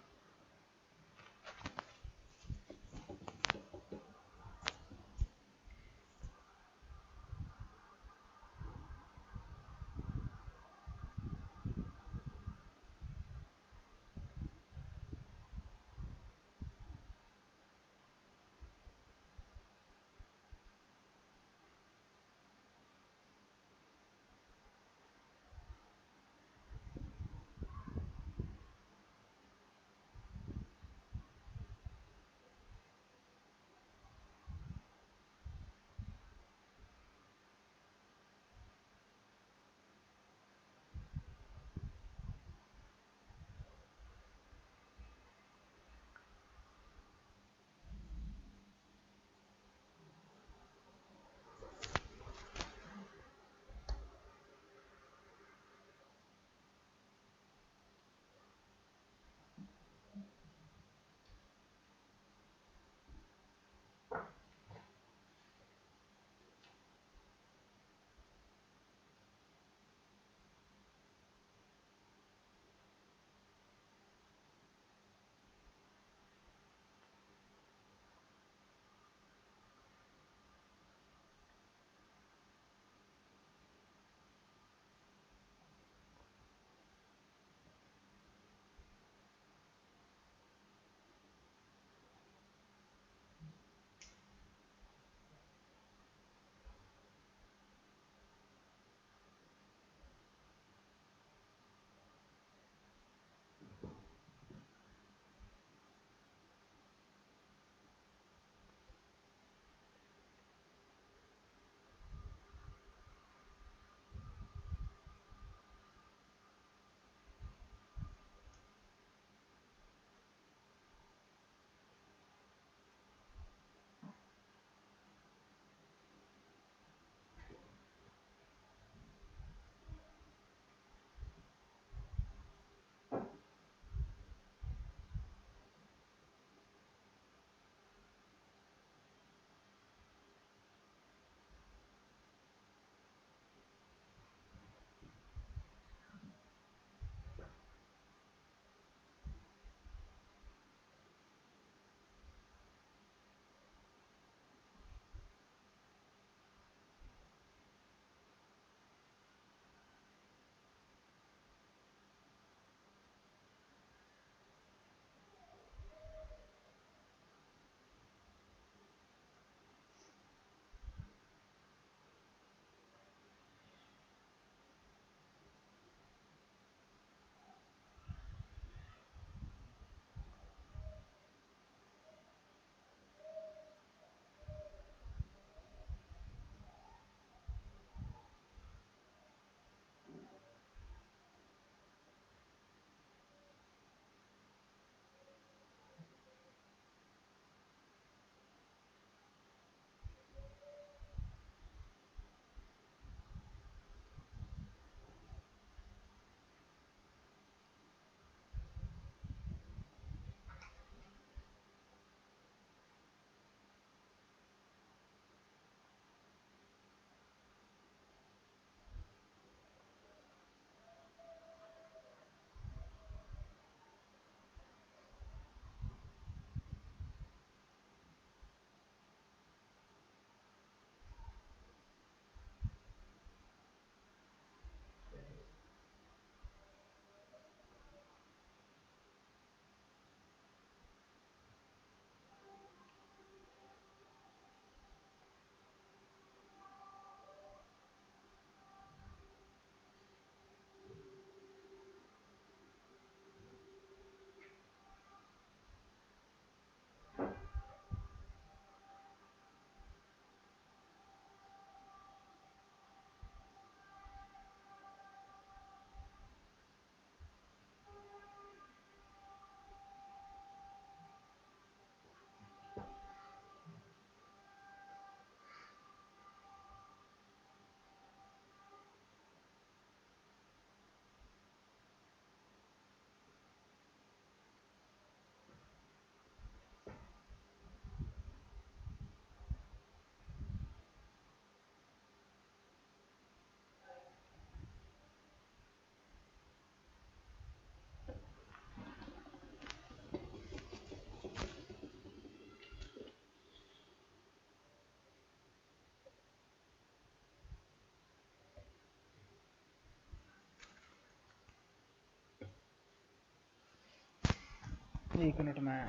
एक मिनट में आया।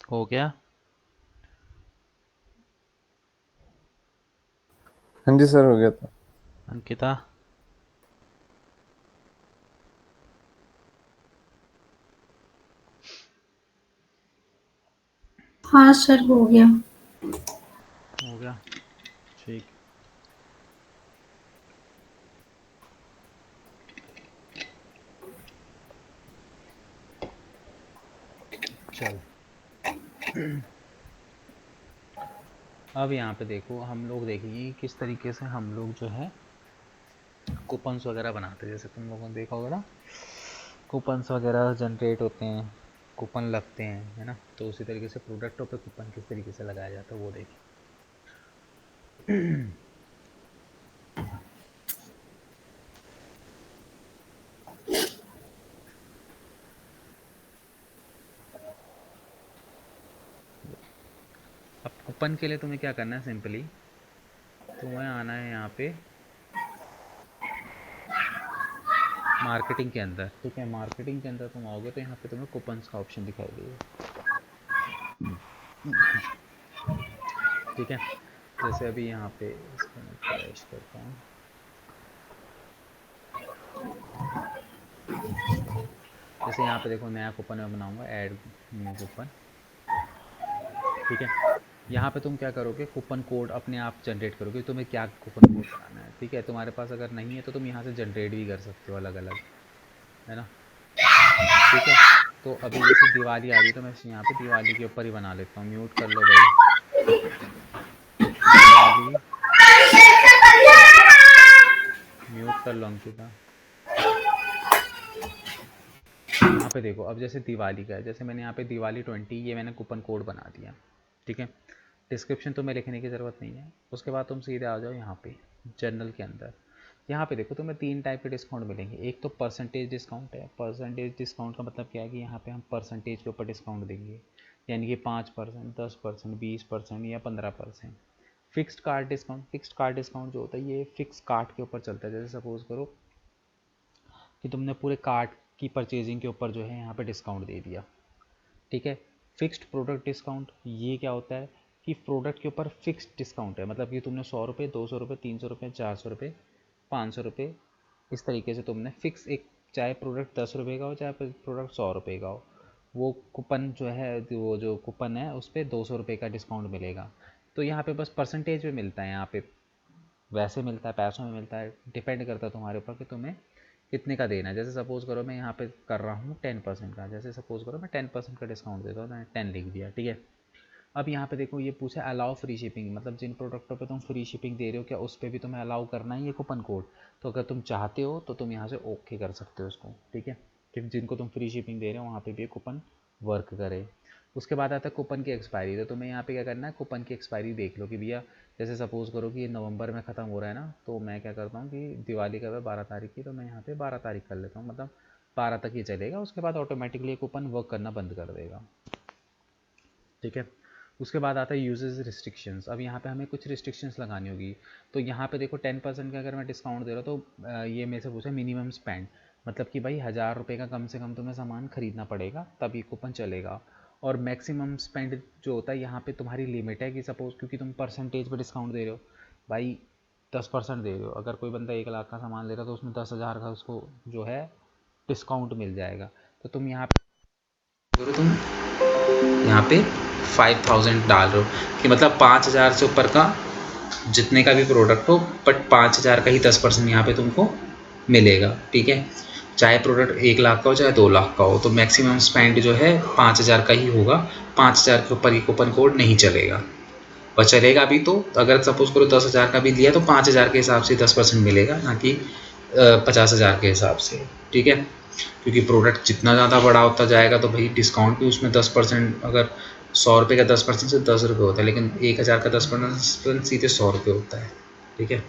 हो गया? हाँ जी सर, हो गया था। अंकिता? हाँ सर, हो गया। हो गया, ठीक। चल अब यहाँ पे देखो, हम लोग देखेंगे कि किस तरीके से हम लोग जो है कूपन्स वगैरह बनाते हैं। जैसे तुम लोगों ने देखा होगा ना, कूपन्स वगैरह जनरेट होते हैं, कूपन लगते हैं, है ना। तो उसी तरीके से प्रोडक्टों पे कूपन किस तरीके से लगाया जाता है वो देखें। अब कूपन के लिए तुम्हें क्या करना है, सिंपली तुम्हें आना है यहाँ पे मार्केटिंग के अंदर, ठीक है। मार्केटिंग के अंदर तुम आओगे तो यहाँ पे तुम्हें कूपन्स का ऑप्शन दिखाई देगा, ठीक है। जैसे अभी यहाँ पे इसको मैं क्रैश करता हूँ। जैसे यहाँ पे देखो, नया कूपन मैं बनाऊंगा, ऐड न्यू कूपन, ठीक है। यहाँ पे तुम क्या करोगे, कूपन कोड अपने आप जनरेट करोगे, तुम्हें क्या कूपन कोड बनाना है, ठीक है। तुम्हारे पास अगर नहीं है तो तुम यहाँ से जनरेट भी कर सकते हो अलग अलग, है ना, ठीक है। तो अभी जैसे दिवाली आ रही है तो मैं यहाँ पे दिवाली के ऊपर ही बना लेता हूँ। म्यूट कर लो भाई, दिवाली म्यूट कर लो अंकिता। यहाँ पे देखो, अब जैसे दिवाली का है, जैसे मैंने यहाँ पे दिवाली 20 ये मैंने कूपन कोड बना दिया, ठीक है। डिस्क्रिप्शन तुम्हें लिखने की ज़रूरत नहीं है। उसके बाद तुम सीधे आ जाओ यहाँ पे जनरल के अंदर। यहाँ पे देखो, तुम्हें 3 टाइप के डिस्काउंट मिलेंगे। एक तो परसेंटेज डिस्काउंट है। परसेंटेज डिस्काउंट का मतलब क्या है कि यहाँ पे हम परसेंटेज के ऊपर डिस्काउंट देंगे, यानी कि 5%, 10%, 20% या 15%। Fixed card discount, fixed card discount जो होता है ये फिक्स कार्ड के ऊपर चलता है। जैसे सपोज करो कि तुमने पूरे कार्ट की परचेजिंग के ऊपर जो है यहाँ पे डिस्काउंट दे दिया, ठीक है। फिक्स्ड प्रोडक्ट डिस्काउंट ये क्या होता है कि प्रोडक्ट के ऊपर फिक्स्ड डिस्काउंट है, मतलब कि तुमने 100 रुपये, 200 रुपये, 300 रुपये, 400 रुपये, 500 रुपये, इस तरीके से तुमने फिक्स एक, चाहे प्रोडक्ट 10 रुपये का हो चाहे प्रोडक्ट 100 रुपये का हो, वो कूपन जो है, वो जो कूपन है उस पर 200 रुपये का डिस्काउंट मिलेगा। तो यहाँ पे बस परसेंटेज में मिलता है, यहाँ पे वैसे मिलता है, पैसों में मिलता है, डिपेंड करता है तुम्हारे ऊपर कि तुम्हें कितने का देना है। जैसे सपोज़ करो मैं यहाँ पे कर रहा हूँ 10% का, जैसे सपोज़ करो मैं 10% का डिस्काउंट देता हूँ, मैंने 10 लिख दिया, ठीक है। अब यहाँ पे देखो, ये पूछा अलाउ फ्री शिपिंग, मतलब जिन प्रोडक्टों पे तुम फ्री शिपिंग दे रहे हो क्या उस पर भी तुम्हें अलाउ करना है ये कूपन कोड। तो अगर तुम चाहते हो तो तुम यहाँ से ओके कर सकते हो उसको, ठीक है, कि जिनको तुम फ्री शिपिंग दे रहे हो वहाँ पे भी ये कूपन वर्क करे। उसके बाद आता है कूपन की एक्सपायरी। तो तुम्हें यहाँ पे क्या करना है, कूपन की एक्सपायरी देख लो कि भैया, जैसे सपोज़ करो कि ये नवंबर में ख़त्म हो रहा है ना, तो मैं क्या करता हूँ कि दिवाली का 12 तारीख की, तो मैं यहाँ पे 12 तारीख कर लेता हूँ, मतलब 12 तक ही चलेगा। उसके बाद ऑटोमेटिकली ये कूपन वर्क करना बंद कर देगा, ठीक है। उसके बाद आता है यूजेस रिस्ट्रिक्शंस। अब यहाँ पे हमें कुछ रिस्ट्रिक्शंस लगानी होगी। तो यहाँ पे देखो 10% का अगर मैं डिस्काउंट दे रहा हूँ तो ये मेरे से पूछा मिनिमम स्पेंड, मतलब कि भाई 1000 रुपये का कम से कम तुम्हें सामान खरीदना पड़ेगा तभी कूपन चलेगा। और मैक्सिमम स्पेंड जो होता है यहाँ पे तुम्हारी लिमिट है कि सपोज़, क्योंकि तुम परसेंटेज पर डिस्काउंट दे रहे हो भाई, 10% दे रहे हो। अगर कोई बंदा 1 लाख का सामान ले रहा है तो उसमें 10,000 का उसको जो है डिस्काउंट मिल जाएगा। तो तुम यहाँ पे यहाँ पे 5000 डाल रहे हो कि मतलब 5000 से ऊपर का जितने का भी प्रोडक्ट हो, बट 5000 का ही 10% यहाँ पे तुमको मिलेगा, ठीक है। चाहे प्रोडक्ट 1 लाख का हो चाहे 2 लाख का हो, तो मैक्सिमम स्पेंड जो है 5000 का ही होगा। 5000 के ऊपर ये कूपन कोड नहीं चलेगा, और चलेगा भी तो अगर सपोज करो 10,000 का भी लिया तो 5000 के हिसाब से 10% मिलेगा, ना कि 50,000 के हिसाब से, ठीक है। क्योंकि प्रोडक्ट जितना ज़्यादा बड़ा होता जाएगा तो भाई डिस्काउंट भी उसमें 10%, अगर 100 रुपये का 10% से 10 रुपये होता है, लेकिन 1000 का 10% सीधे 100 रुपये होता है, ठीक है।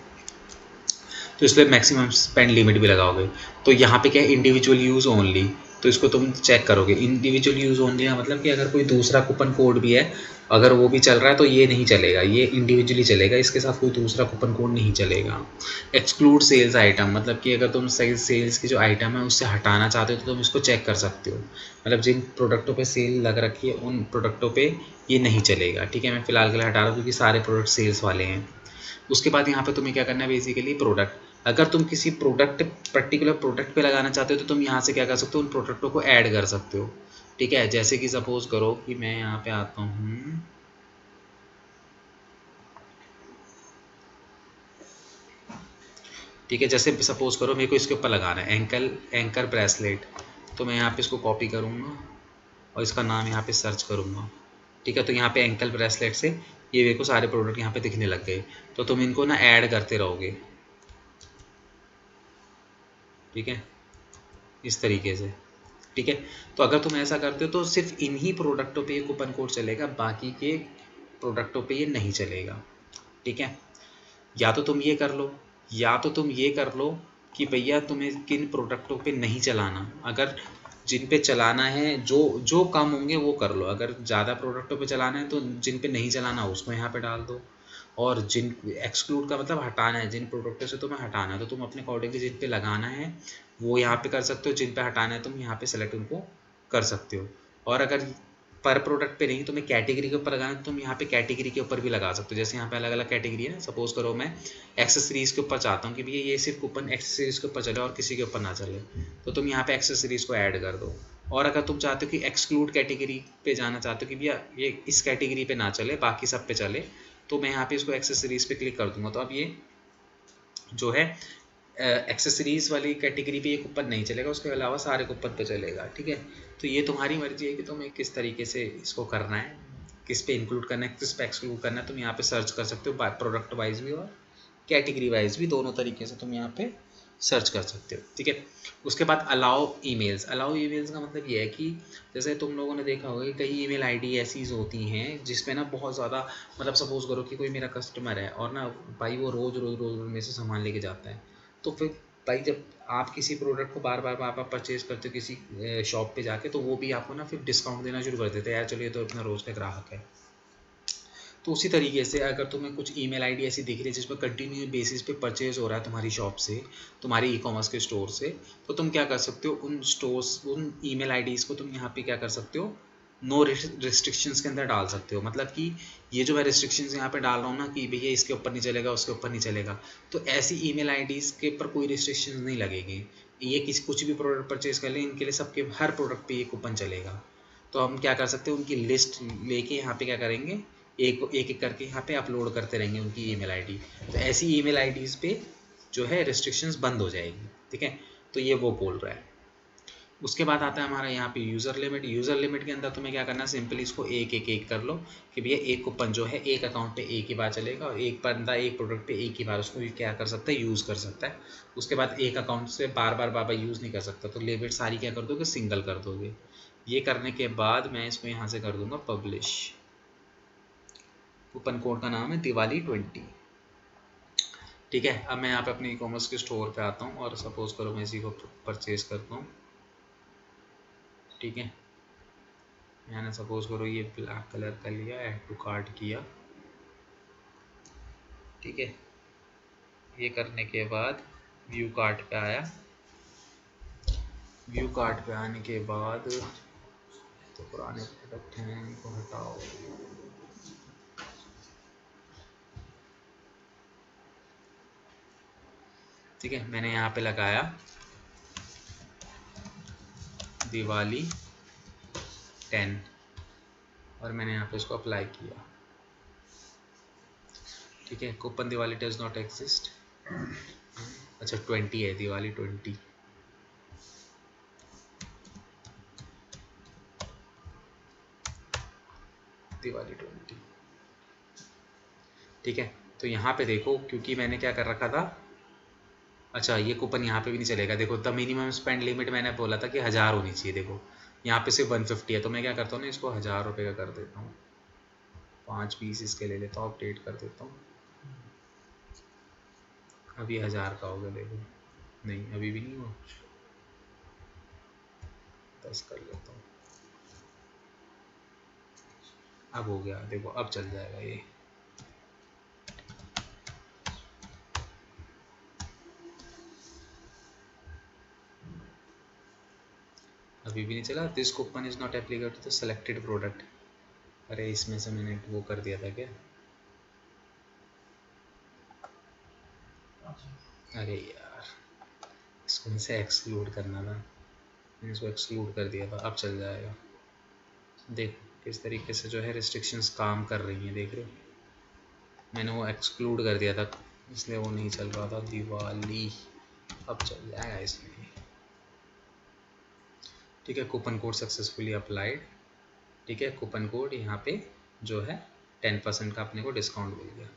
तो इसलिए मैक्सिमम स्पेंड लिमिट भी लगाओगे। तो यहाँ पे क्या है, इंडिविजुअल यूज़ ओनली, तो इसको तुम चेक करोगे। इंडिविजुअल यूज़ ओनली का मतलब कि अगर कोई दूसरा कूपन कोड भी है, अगर वो भी चल रहा है तो ये नहीं चलेगा, ये इंडिविजुअली चलेगा, इसके साथ कोई दूसरा कूपन कोड नहीं चलेगा। एक्सक्लूड सेल्स आइटम मतलब कि अगर तुम सेल्स की जो आइटम है उससे हटाना चाहते हो तो तुम इसको चेक कर सकते हो। मतलब जिन प्रोडक्टों पे सेल लग रखी है उन प्रोडक्टों पे ये नहीं चलेगा। ठीक है, मैं फ़िलहाल के लिए हटा रहा हूँ क्योंकि सारे प्रोडक्ट सेल्स वाले हैं। उसके बाद यहाँ पे तुम्हें क्या करना है, बेसिकली प्रोडक्ट, अगर तुम किसी प्रोडक्ट पर्टिकुलर प्रोडक्ट पे लगाना चाहते हो तो तुम यहाँ से क्या कर सकते हो, उन प्रोडक्टों को ऐड कर सकते हो। ठीक है, जैसे कि सपोज करो कि मैं यहाँ पे आता हूँ, ठीक है, जैसे सपोज करो मेरे को इसके ऊपर लगाना है एंकर ब्रेसलेट, तो मैं यहाँ पे इसको कॉपी करूँगा और इसका नाम यहाँ पे सर्च करूँगा। ठीक है, तो यहाँ पे एंकल ब्रेसलेट से ये मेरे को सारे प्रोडक्ट यहाँ पे दिखने लग गए। तो तुम इनको ना ऐड करते रहोगे। ठीक है, इस तरीके से। ठीक है, तो अगर तुम ऐसा करते हो तो सिर्फ इन्हीं प्रोडक्टों पे ये कूपन कोड चलेगा, बाकी के प्रोडक्टों पे ये नहीं चलेगा। ठीक है, या तो तुम ये कर लो, या तो तुम ये कर लो कि भैया तुम्हें किन प्रोडक्टों पे नहीं चलाना, अगर जिन पे चलाना है जो जो कम होंगे वो कर लो, अगर ज़्यादा प्रोडक्टों पे चलाना है तो जिन पे नहीं चलाना उसको यहाँ पे डाल दो। और जिन एक्सक्लूड का मतलब हटाना है, जिन प्रोडक्टों से तुम्हें हटाना है तो तुम अपने अकॉर्डिंगली जिन पे लगाना है वो यहाँ पे कर सकते हो, जिन पे हटाना है तुम यहाँ पे सेलेक्ट उनको कर सकते हो। और अगर पर प्रोडक्ट पे नहीं तुम्हें कैटेगरी के ऊपर लगाना है तो तुम यहाँ पे कैटेगरी के ऊपर भी लगा सकते हो। जैसे यहाँ पे अलग अलग कैटेगरी है, सपोज करो मैं एक्सेसरीज के ऊपर चाहता हूँ कि भैया ये सिर्फ कूपन एक्सेसरीज के ऊपर चले और किसी के ऊपर ना चले, तो तुम यहाँ पे एक्सेसरीज को ऐड कर दो। और अगर तुम चाहते हो कि एक्सक्लूड कैटेगरी पे जाना चाहते हो कि भैया ये इस कैटेगरी पे ना चले बाकी सब पे चले, तो मैं यहाँ पे इसको एक्सेसरीज पे क्लिक कर दूंगा। तो अब ये जो है एक्सेसरीज वाली कैटेगरी पे ये कूपन नहीं चलेगा, उसके अलावा सारे कूपन पे चलेगा। ठीक है, तो ये तुम्हारी मर्जी है कि तुम्हें किस तरीके से इसको करना है, किस पे इंक्लूड करना है, किस पे एक्सक्लूड करना है। तुम यहाँ पे सर्च कर सकते हो प्रोडक्ट वाइज भी और कैटेगरी वाइज भी, दोनों तरीके से तुम यहाँ पे सर्च कर सकते हो। ठीक है, उसके बाद अलाउ ईमेल्स का मतलब ये है कि जैसे तुम लोगों ने देखा होगा कि कई ईमेल आईडी ऐसी होती हैं जिसमें ना बहुत ज़्यादा, मतलब सपोज करो कि कोई मेरा कस्टमर है और ना भाई वो रोज़ में से सामान लेके जाता है, तो फिर भाई जब आप किसी प्रोडक्ट को बार बार परचेज करते हो किसी शॉप पे जाके, तो वो भी आपको ना फिर डिस्काउंट देना शुरू कर देते हैं, यार चलिए तो अपना रोज़ का ग्राहक है। तो उसी तरीके से अगर तुम्हें कुछ ईमेल आईडी ऐसी दिख रही है जिसमें कंटिन्यू बेसिस पे परचेज हो रहा है तुम्हारी शॉप से, तुम्हारी ई कॉमर्स के स्टोर से, तो तुम क्या कर सकते हो, उन ईमेल आईडीज़ को तुम यहाँ पे क्या कर सकते हो, नो रिस्ट्रिक्शंस के अंदर डाल सकते हो। मतलब कि ये जो मैं रिस्ट्रिक्शंस यहाँ पे डाल रहा हूँ ना कि भैया इसके ऊपर नहीं चलेगा उसके ऊपर नहीं चलेगा, तो ऐसी ईमेल आईडीज़ के ऊपर कोई रिस्ट्रिक्शन नहीं लगेगी। ये किसी कुछ भी प्रोडक्ट परचेज कर ले, इनके लिए सबके हर प्रोडक्ट पे ये कूपन चलेगा। तो हम क्या कर सकते हैं, उनकी लिस्ट लेके यहाँ पे क्या करेंगे, एक करके यहाँ पे अपलोड करते रहेंगे उनकी ईमेल आईडी। तो ऐसी ईमेल आईडीज़ पे जो है रिस्ट्रिक्शंस बंद हो जाएगी। ठीक है, तो ये वो बोल रहा है। उसके बाद आता है हमारा यहाँ पे यूज़र लिमिट के अंदर तुम्हें क्या करना है, सिंपली इसको एक कर लो कि भैया एक कूपन जो है एक अकाउंट पे एक ही बार चलेगा और एक बंदा एक प्रोडक्ट पे एक ही बार उसको क्या कर सकता है, यूज़ कर सकता है। उसके बाद एक अकाउंट से बार बार यूज़ नहीं कर सकता, तो लिमिट सारी क्या कर दोगे, सिंगल कर दोगे। ये करने के बाद मैं इसको यहाँ से कर दूंगा पब्लिश। कूपन कोड का नाम है दिवाली20। ठीक है, अब मैं यहाँ पे अपने ई कॉमर्स के स्टोर पे आता हूँ और सपोज करो मैं इसी को परचेज करता हूँ। ठीक है, मैंने सपोज करो ये ब्लैक कलर का लिया, ऐड टू कार्ट किया। ठीक है, ये करने के बाद व्यू कार्ट पे आया। व्यू कार्ट पे आने के बाद तो पुराने प्रोडक्ट हैं इनको हटाओ। ठीक है, मैंने यहाँ पे लगाया दिवाली10 और मैंने यहाँ पे इसको अप्लाई किया। ठीक है, coupon Diwali does not exist. अच्छा 20 है, दिवाली20। दिवाली20। ठीक है, तो यहाँ पे देखो क्योंकि मैंने क्या कर रखा था, अच्छा ये कूपन यहाँ पे भी नहीं चलेगा। देखो द मिनिमम स्पेंड लिमिट मैंने बोला था कि 1000 होनी चाहिए, देखो यहाँ पे सिर्फ 150 है, तो मैं क्या करता हूँ ना इसको 1000 रुपये का कर देता हूँ। 5 पीस इसके ले लेता हूँ, अपडेट कर देता हूँ। अभी 1000 का हो गया, देखो नहीं अभी भी नहीं हुआ। 10 कर लेता हूँ। अब हो गया, देखो अब चल जाएगा ये। अभी भी नहीं चला। This coupon is not applicable to the selected product. अरे इसमें से मैंने वो कर दिया था क्या? अरे यार, इसको मुझसे एक्सक्लूड करना था, मैंने इसको एक्सक्लूड कर दिया था। अब चल जाएगा। देखो किस तरीके से जो है रिस्ट्रिक्शंस काम कर रही हैं, देख रहे हो? मैंने वो एक्सक्लूड कर दिया था इसलिए वो नहीं चल रहा था। दिवाली अब चल जाएगा इसमें। ठीक है, कूपन कोड सक्सेसफुली अप्लाइड। ठीक है, कूपन कोड यहाँ पे जो है 10% का अपने को डिस्काउंट मिल गया।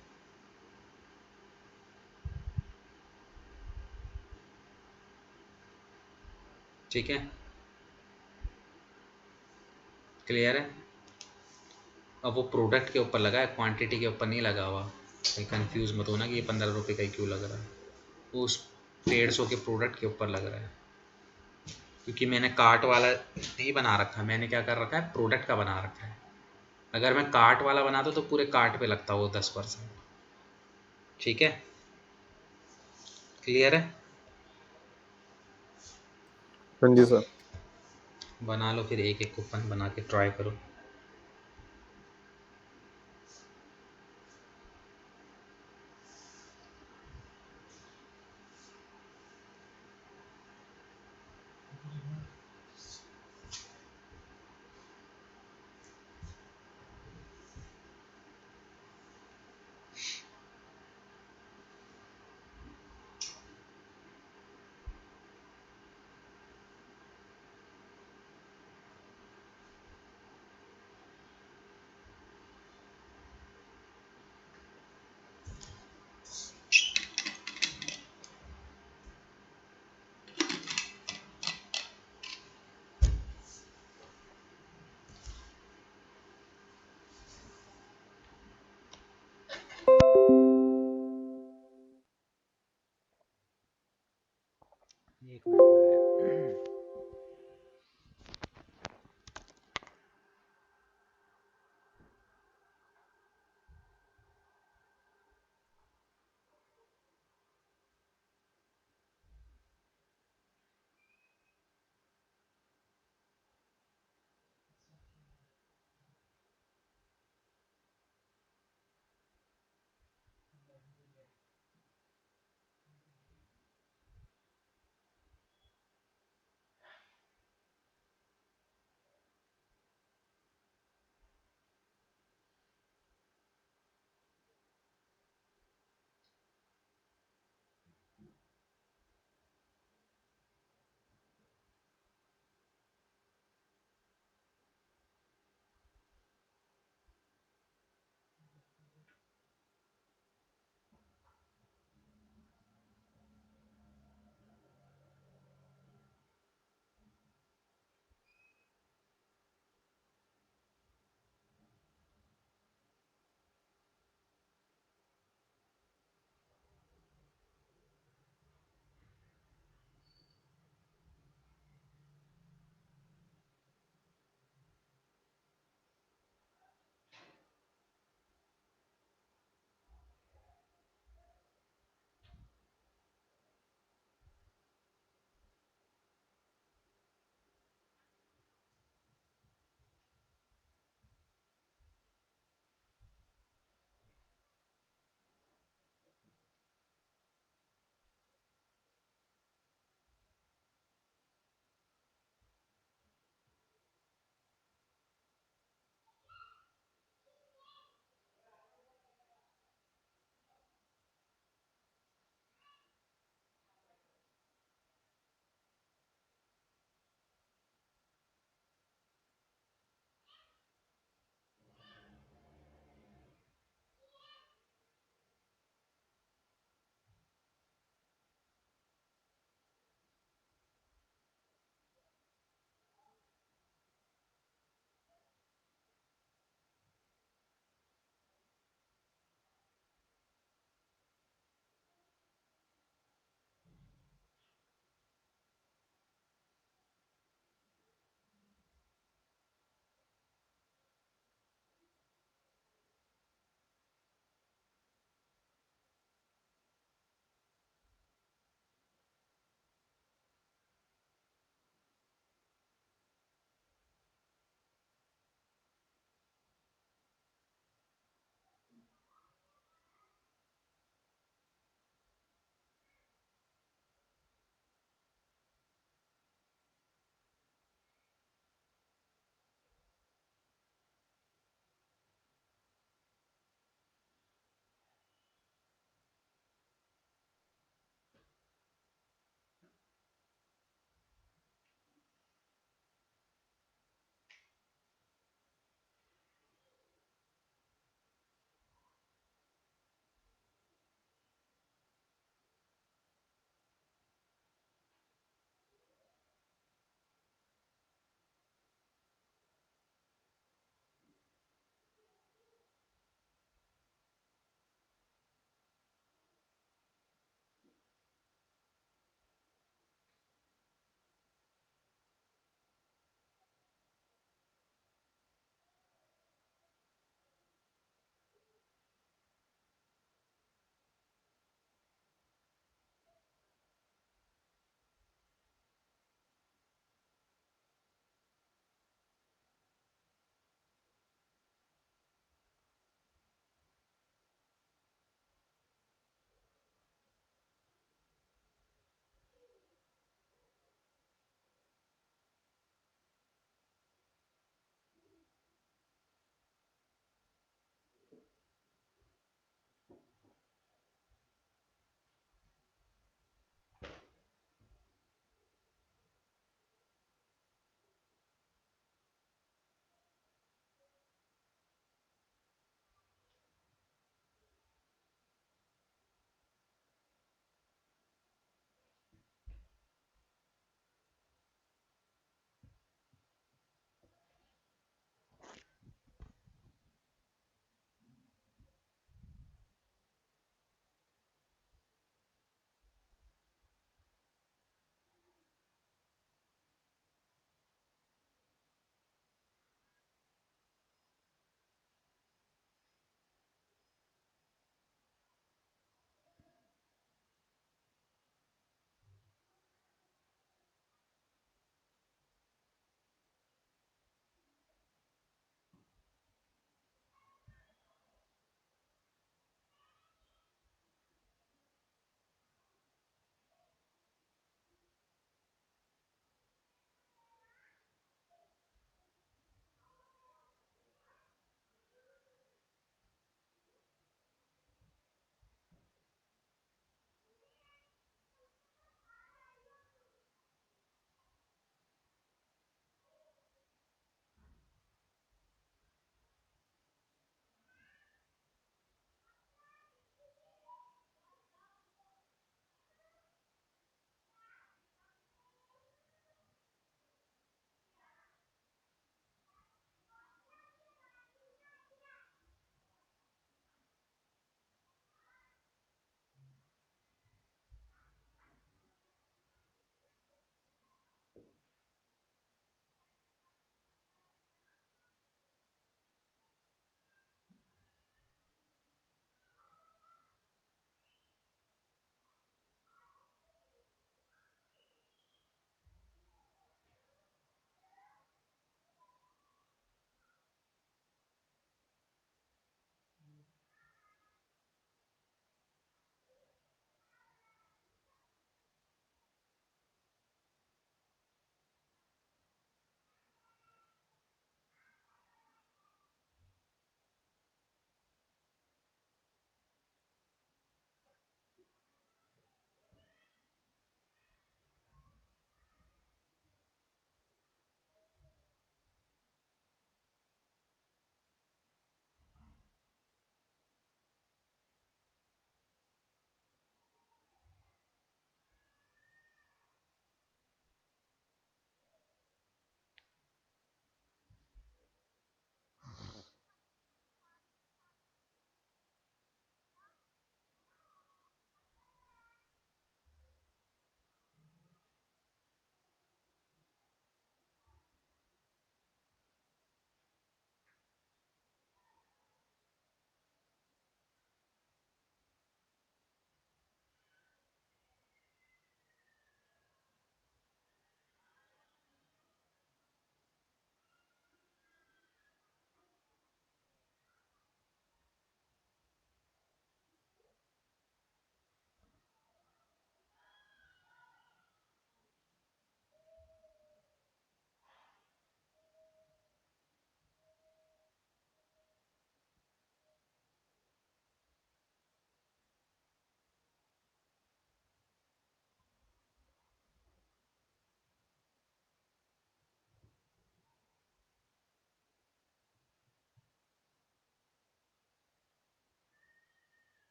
ठीक है, क्लियर है? अब वो प्रोडक्ट के ऊपर लगा है, क्वांटिटी के ऊपर नहीं लगा हुआ। कहीं कंफ्यूज मत होना कि ये 15 रुपये का ही क्यों लग रहा है। वो उस 150 के प्रोडक्ट के ऊपर लग रहा है, क्योंकि मैंने कार्ट वाला नहीं बना रखा, मैंने क्या कर रखा है, प्रोडक्ट का बना रखा है। अगर मैं कार्ट वाला बनाता तो पूरे कार्ट पे लगता वो 10%। ठीक है, क्लियर है? हाँ जी सर। बना लो फिर, एक एक कूपन बना के ट्राई करो।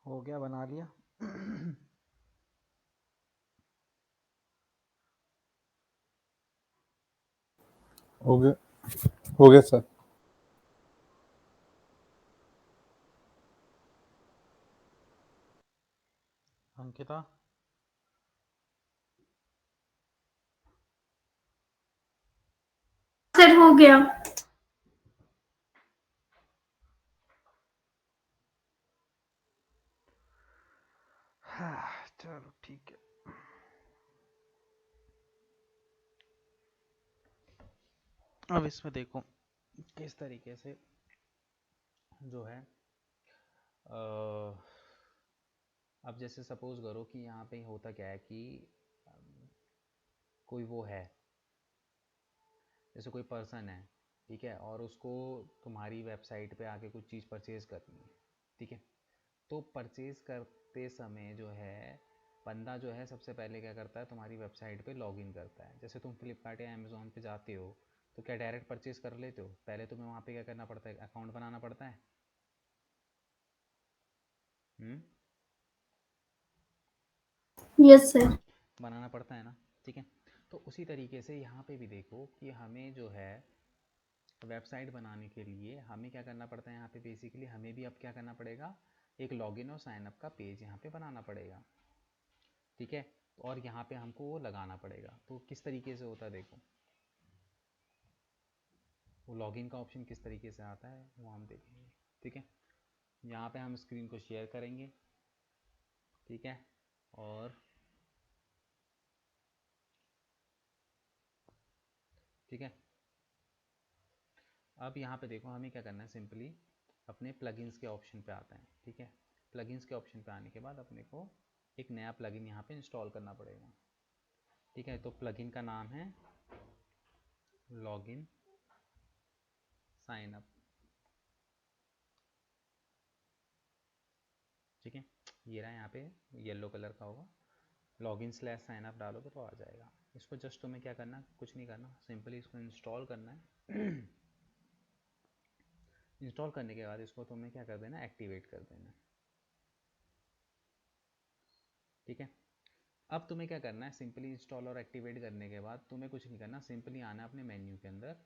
हो गया, बना लिया? हो गया, हो गया सर। अंकिता, सर हो गया। हाँ, चलो ठीक है। अब इसमें देखो किस तरीके से जो है अब जैसे सपोज करो कि यहाँ पे होता क्या है कि कोई वो है, जैसे कोई पर्सन है, ठीक है, और उसको तुम्हारी वेबसाइट पे आके कुछ चीज़ परचेज करनी है, ठीक है। तो परचेज करते समय जो है बंदा जो है सबसे पहले क्या करता है, तुम्हारी वेबसाइट पे लॉगिन करता है। जैसे तुम फ्लिपकार्ट या अमेज़ोन पे जाते हो तो क्या डायरेक्ट परचेज कर लेते हो? पहले तुम्हें वहाँ पे क्या करना पड़ता है, अकाउंट बनाना पड़ता है। Yes sir. बनाना पड़ता है ना, ठीक है। तो उसी तरीके से यहाँ पे भी देखो कि हमें जो है वेबसाइट बनाने के लिए हमें क्या करना पड़ता है, यहाँ पे बेसिकली हमें भी अब क्या करना पड़ेगा, एक लॉगिन और साइन अप का पेज यहाँ पे बनाना पड़ेगा, ठीक है। और यहाँ पे हमको वो लगाना पड़ेगा। तो किस तरीके से होता है देखो, वो लॉगिन का ऑप्शन किस तरीके से आता है वो हम देखेंगे, ठीक है। यहाँ पे हम स्क्रीन को शेयर करेंगे, ठीक है। और ठीक है, अब यहाँ पे देखो हमें क्या करना है, सिंपली अपने प्लगइन्स के ऑप्शन पे आता है, ठीक है। प्लगइन्स के ऑप्शन पे आने के बाद अपने को एक नया प्लगइन यहाँ पे इंस्टॉल करना पड़ेगा, ठीक है। तो प्लगइन का नाम है लॉगिन साइन अप, ठीक है। ये रहा यहाँ पे येलो कलर का होगा, लॉगिन स्लैश साइन अप डालोगे तो आ जाएगा। इसको जस्ट तुम्हें क्या करना, कुछ नहीं करना, सिंपली इसको इंस्टॉल करना है। इंस्टॉल करने के बाद इसको तुम्हें क्या कर देना, एक्टिवेट कर देना, ठीक है। अब तुम्हें क्या करना है, सिंपली इंस्टॉल और एक्टिवेट करने के बाद तुम्हें कुछ नहीं करना, सिंपली आना अपने मेन्यू के अंदर,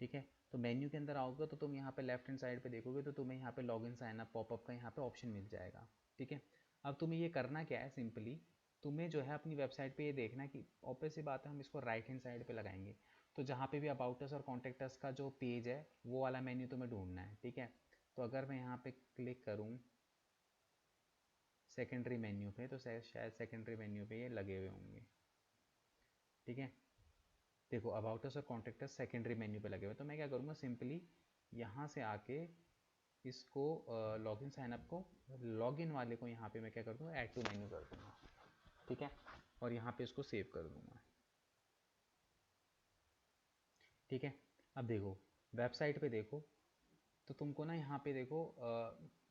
ठीक है। तो मेन्यू के अंदर आओगे तो तुम यहाँ पे लेफ्ट हैंड साइड पे देखोगे तो तुम्हें यहाँ पे लॉगिन साइन अप पॉपअप का यहाँ पे ऑप्शन मिल जाएगा, ठीक है। अब तुम्हें ये करना क्या है, सिंपली तुम्हें जो है अपनी वेबसाइट पे ये देखना कि ऑब्वियस सी बात है हम इसको राइट हैंड साइड पे लगाएंगे, तो जहाँ पे भी अबाउट अस और कॉन्टेक्ट अस का जो पेज है वो वाला मेन्यू तुम्हें ढूंढना है, ठीक है। तो अगर मैं यहाँ पे क्लिक करूँ सेकेंडरी मेन्यू पे तो शायद सेकेंडरी मेन्यू पे ये लगे हुए होंगे, ठीक है। देखो अबाउट अस और कॉन्टेक्ट अस सेकेंडरी मेन्यू पे लगे हुए, तो मैं क्या करूँगा, सिंपली यहाँ से आके इसको लॉगिन साइन अप को, लॉगिन वाले को यहाँ पे मैं क्या कर दूँगा, ऐड टू मेन्यू कर दूँगा, ठीक है। और यहाँ पे इसको सेव कर दूँगा, ठीक है। अब देखो वेबसाइट पे देखो तो तुमको ना यहाँ पे देखो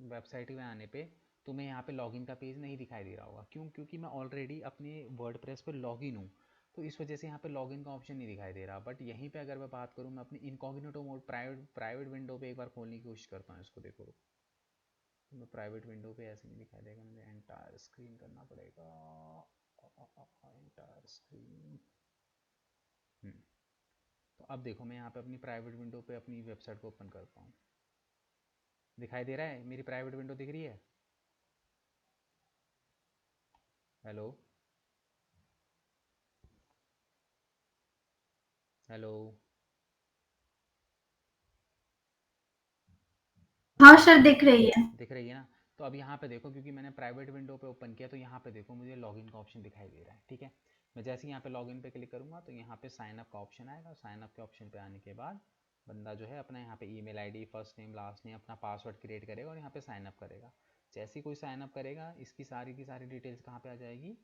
वेबसाइट में आने पे तुम्हें यहाँ पे लॉगिन का पेज नहीं दिखाई दे रहा होगा, क्यों? क्योंकि मैं ऑलरेडी अपने वर्डप्रेस पे लॉगिन हूँ, तो इस वजह से यहाँ पे लॉगिन का ऑप्शन नहीं दिखाई दे रहा। बट यहीं पे अगर मैं बात करूँ, मैं अपनी इनकॉग्निटो मोड प्राइवेट विंडो पे एक बार खोलने की कोशिश करता हूँ इसको, देखो तो मैं प्राइवेट विंडो पे ऐसे नहीं दिखाई देगा, मुझे एंटायर स्क्रीन करना पड़ेगा, एंटायर स्क्रीन। तो अब देखो मैं यहाँ पे अपनी प्राइवेट विंडो पे अपनी वेबसाइट को ओपन करता हूँ, दिखाई दे रहा है, मेरी प्राइवेट विंडो दिख रही है? हेलो, हेलो, हाँ सर दिख रही है। दिख रही है ना? तो अब यहाँ पे देखो, क्योंकि मैंने प्राइवेट विंडो पे ओपन किया तो यहाँ पे देखो मुझे लॉगिन का ऑप्शन दिखाई दे रहा है, ठीक है। मैं जैसे ही यहाँ पे लॉगिन पे क्लिक करूँगा तो यहाँ पे साइन अप का ऑप्शन आएगा, साइन अप के ऑप्शन पे आने के बाद बंदा जो है अपना यहाँ पे email ID, first name, last name, अपना पासवर्ड क्रिएट करेगा और यहाँ पे साइन अप करेगा। जैसे ही कोई साइन अप करेगा इसकी सारी की सारी डिटेल्स कहाँ पे आ जाएगी,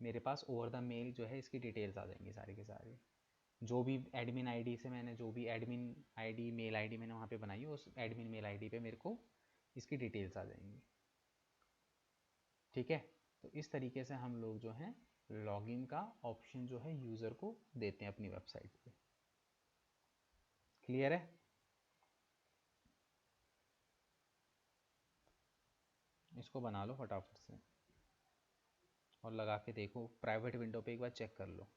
मेरे पास ओवर द मेल जो है इसकी डिटेल्स आ जाएंगी सारी की सारी। जो भी एडमिन आईडी से मैंने, जो भी एडमिन आईडी मेल आईडी मैंने वहाँ पे बनाई है, उस एडमिन मेल आईडी पे मेरे को इसकी डिटेल्स आ जाएंगी, ठीक है। तो इस तरीके से हम लोग जो हैं लॉगिन का ऑप्शन जो है यूज़र को देते हैं अपनी वेबसाइट पे। क्लियर है? इसको बना लो फटाफट से और लगा के देखो, प्राइवेट विंडो पे एक बार चेक कर लो।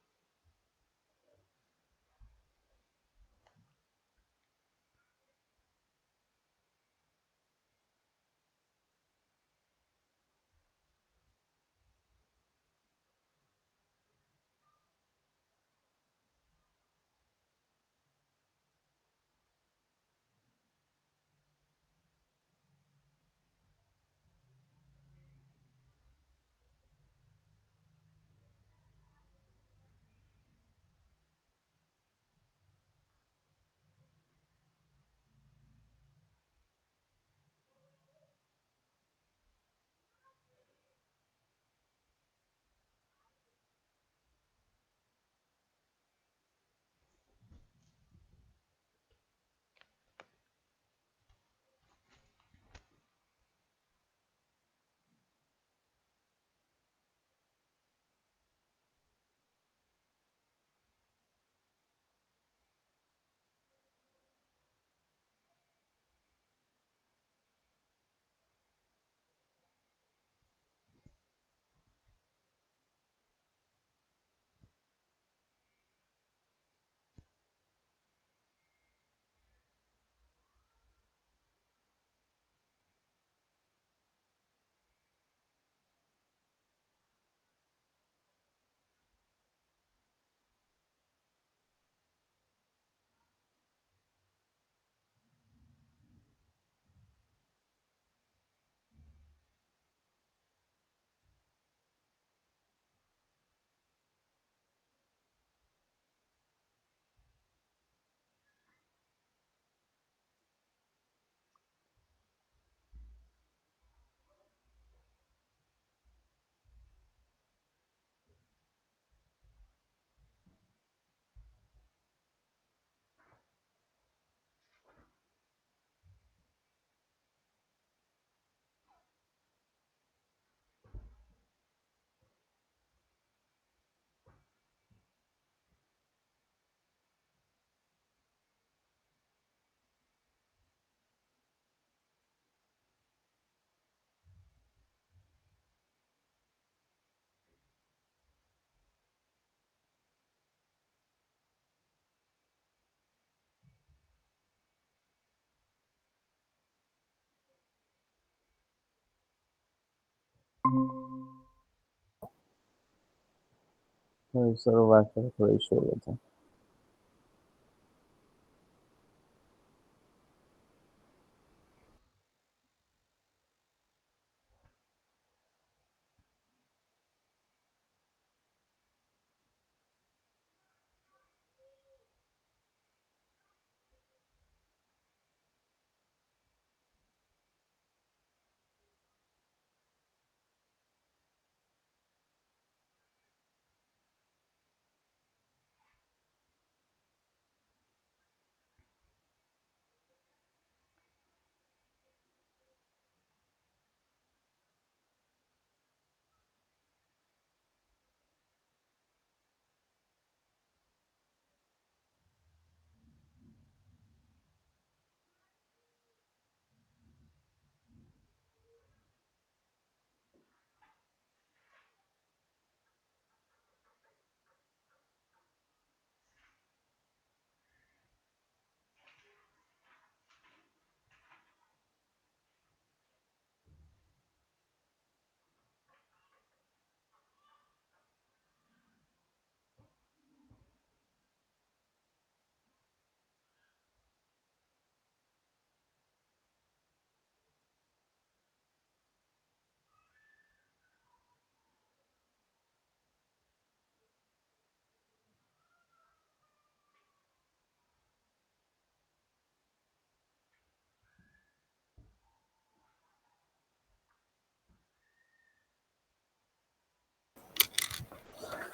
तो सर वाईफाई थोड़ा इशू हो गया था।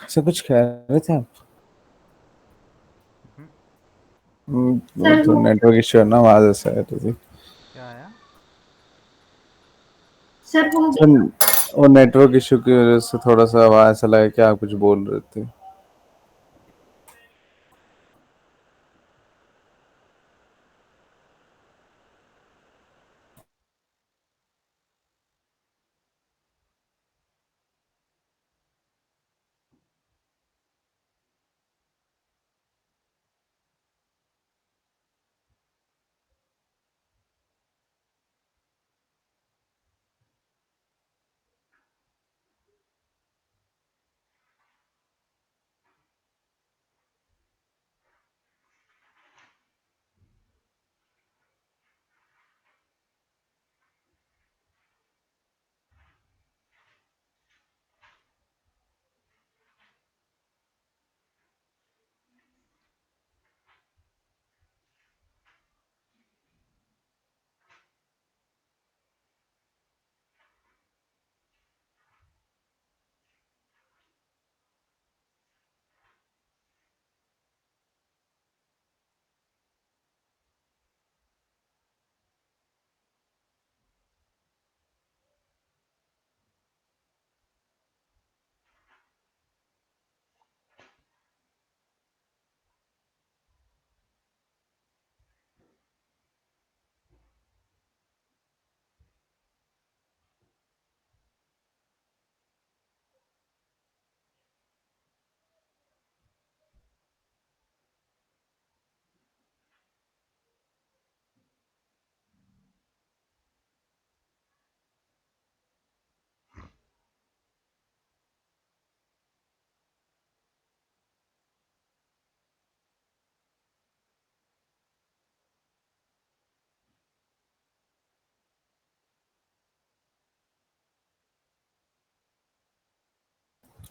सर कुछ कह रहे थे आप? वो सर तो वो नेटवर्क इश्यू है ना, आवाज ऐसा है तो जी। क्या आया? सर वो सर वो नेटवर्क इश्यू की वजह से थोड़ा सा आवाज ऐसा लगा कि आप कुछ बोल रहे थे।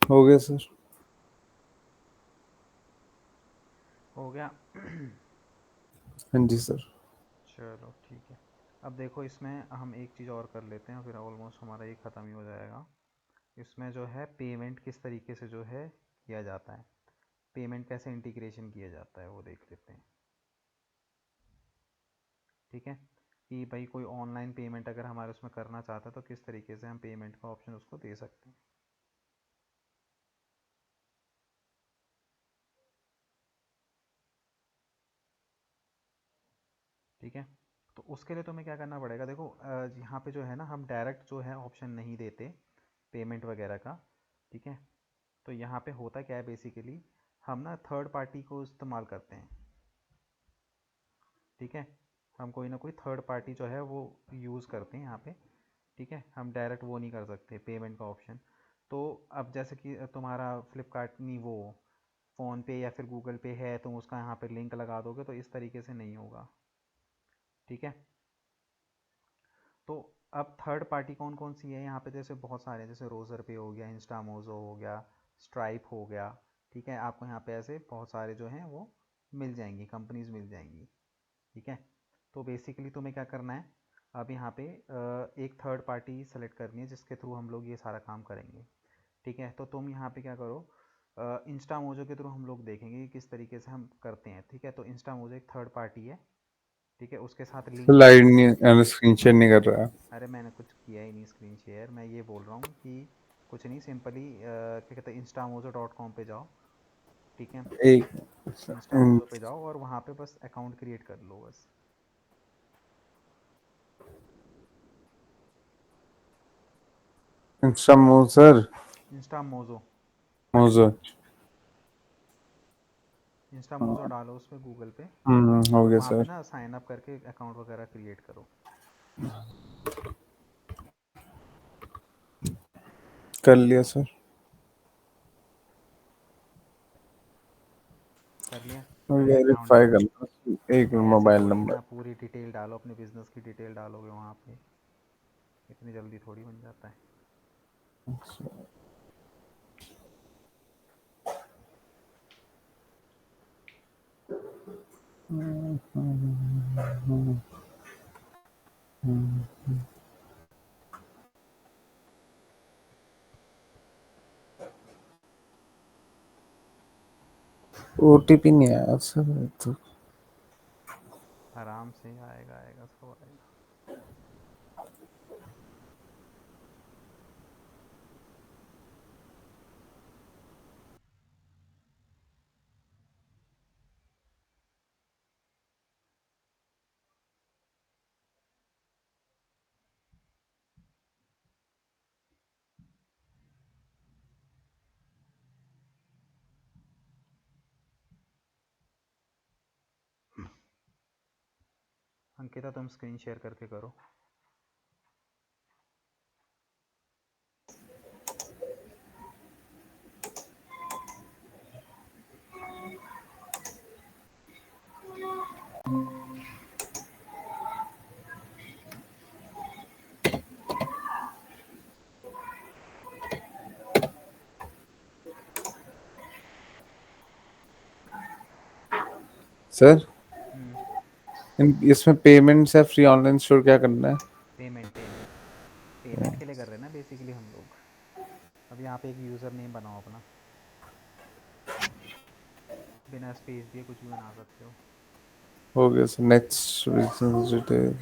हो गया सर। हो गया। हाँ जी सर। चलो ठीक है। अब देखो इसमें हम एक चीज़ और कर लेते हैं, फिर ऑलमोस्ट हमारा ये ख़त्म ही हो जाएगा। इसमें जो है पेमेंट किस तरीके से जो है किया जाता है, पेमेंट कैसे इंटीग्रेशन किया जाता है वो देख लेते हैं। ठीक है, कि भाई कोई ऑनलाइन पेमेंट अगर हमारे उसमें करना चाहता है तो किस तरीके से हम पेमेंट का ऑप्शन उसको दे सकते हैं। ठीक है, तो उसके लिए तुम्हें क्या करना पड़ेगा, देखो यहाँ पे जो है ना हम डायरेक्ट जो है ऑप्शन नहीं देते पेमेंट वगैरह का। ठीक है, तो यहाँ पे होता क्या है बेसिकली, हम ना थर्ड पार्टी को इस्तेमाल करते हैं। ठीक है, हम कोई ना कोई थर्ड पार्टी जो है वो यूज़ करते हैं यहाँ पे। ठीक है, हम डायरेक्ट वो नहीं कर सकते पेमेंट का ऑप्शन। तो अब जैसे कि तुम्हारा फ्लिपकार्ट नहीं वो फ़ोन पे या फिर गूगल पे है, तुम उसका यहाँ पे लिंक लगा दोगे तो इस तरीके से नहीं होगा। ठीक है, तो अब थर्ड पार्टी कौन कौन सी है यहाँ पे, जैसे बहुत सारे हैं, जैसे रोज़र पे हो गया, इंस्टामोजो हो गया, स्ट्राइप हो गया। ठीक है, आपको यहाँ पे ऐसे बहुत सारे जो हैं वो मिल जाएंगी, कंपनीज मिल जाएंगी। ठीक है, तो बेसिकली तुम्हें क्या करना है, अब यहाँ पे एक थर्ड पार्टी सेलेक्ट करनी है जिसके थ्रू हम लोग ये सारा काम करेंगे। ठीक है, तो तुम यहाँ पे क्या करो, इंस्टामोजो के थ्रू हम लोग देखेंगे कि किस तरीके से हम करते हैं। ठीक है, तो इंस्टामोजो एक थर्ड पार्टी है। ठीक है, उसके साथ लिंक है। लाइट नहीं, स्क्रीन शेयर नहीं कर रहा है। अरे मैंने कुछ किया ही नहीं स्क्रीन शेयर, मैं ये बोल रहा हूँ कि कुछ नहीं, सिंपली क्या कहते हैं instamozzo.com पे जाओ। ठीक है, एक इंस्टामोजो पे जाओ और वहाँ पे बस अकाउंट क्रिएट कर लो बस। इंस्टा मोजर इंस्टामोजो, मोजर। इंस्टामोजो डालो उस पर गूगल पे, हो और गया वहाँ पे सर। ना साइन अप करके अकाउंट वगैरह क्रिएट करो। कर लिया सर। कर लिया, अकाउंट वेरीफाई करना, एक ऐसे मोबाइल थोड़ी नंबर। ना, पूरी डिटेल डालो, अपने बिजनेस की डिटेल डालोगे वहाँ पे, इतनी जल्दी थोड़ी बन जाता है। ओटीपी नहीं आया सर तो। आराम से आएगा, आएगा सब आएगा। अंकिता तुम स्क्रीन शेयर करके करो। सर हम्म, इसमें पेमेंट्स है, फ्री ऑनलाइन स्टोर क्या करना है? पेमेंट पेमेंट पेमेंट के लिए कर रहे हैं ना बेसिकली हम लोग। अब यहाँ पे एक यूज़र नेम बनाओ अपना, बिना स्पेस दिए कुछ भी बना सकते हो। हो गया sir. Next business detail.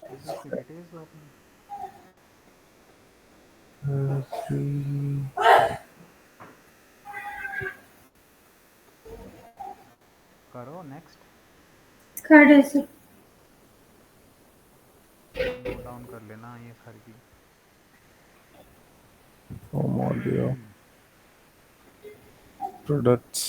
Business की डिटेल्स दो अपनी। करो नेक्स्ट। खड़े से नोट डाउन कर लेना ये सारी चीज़। Home audio products.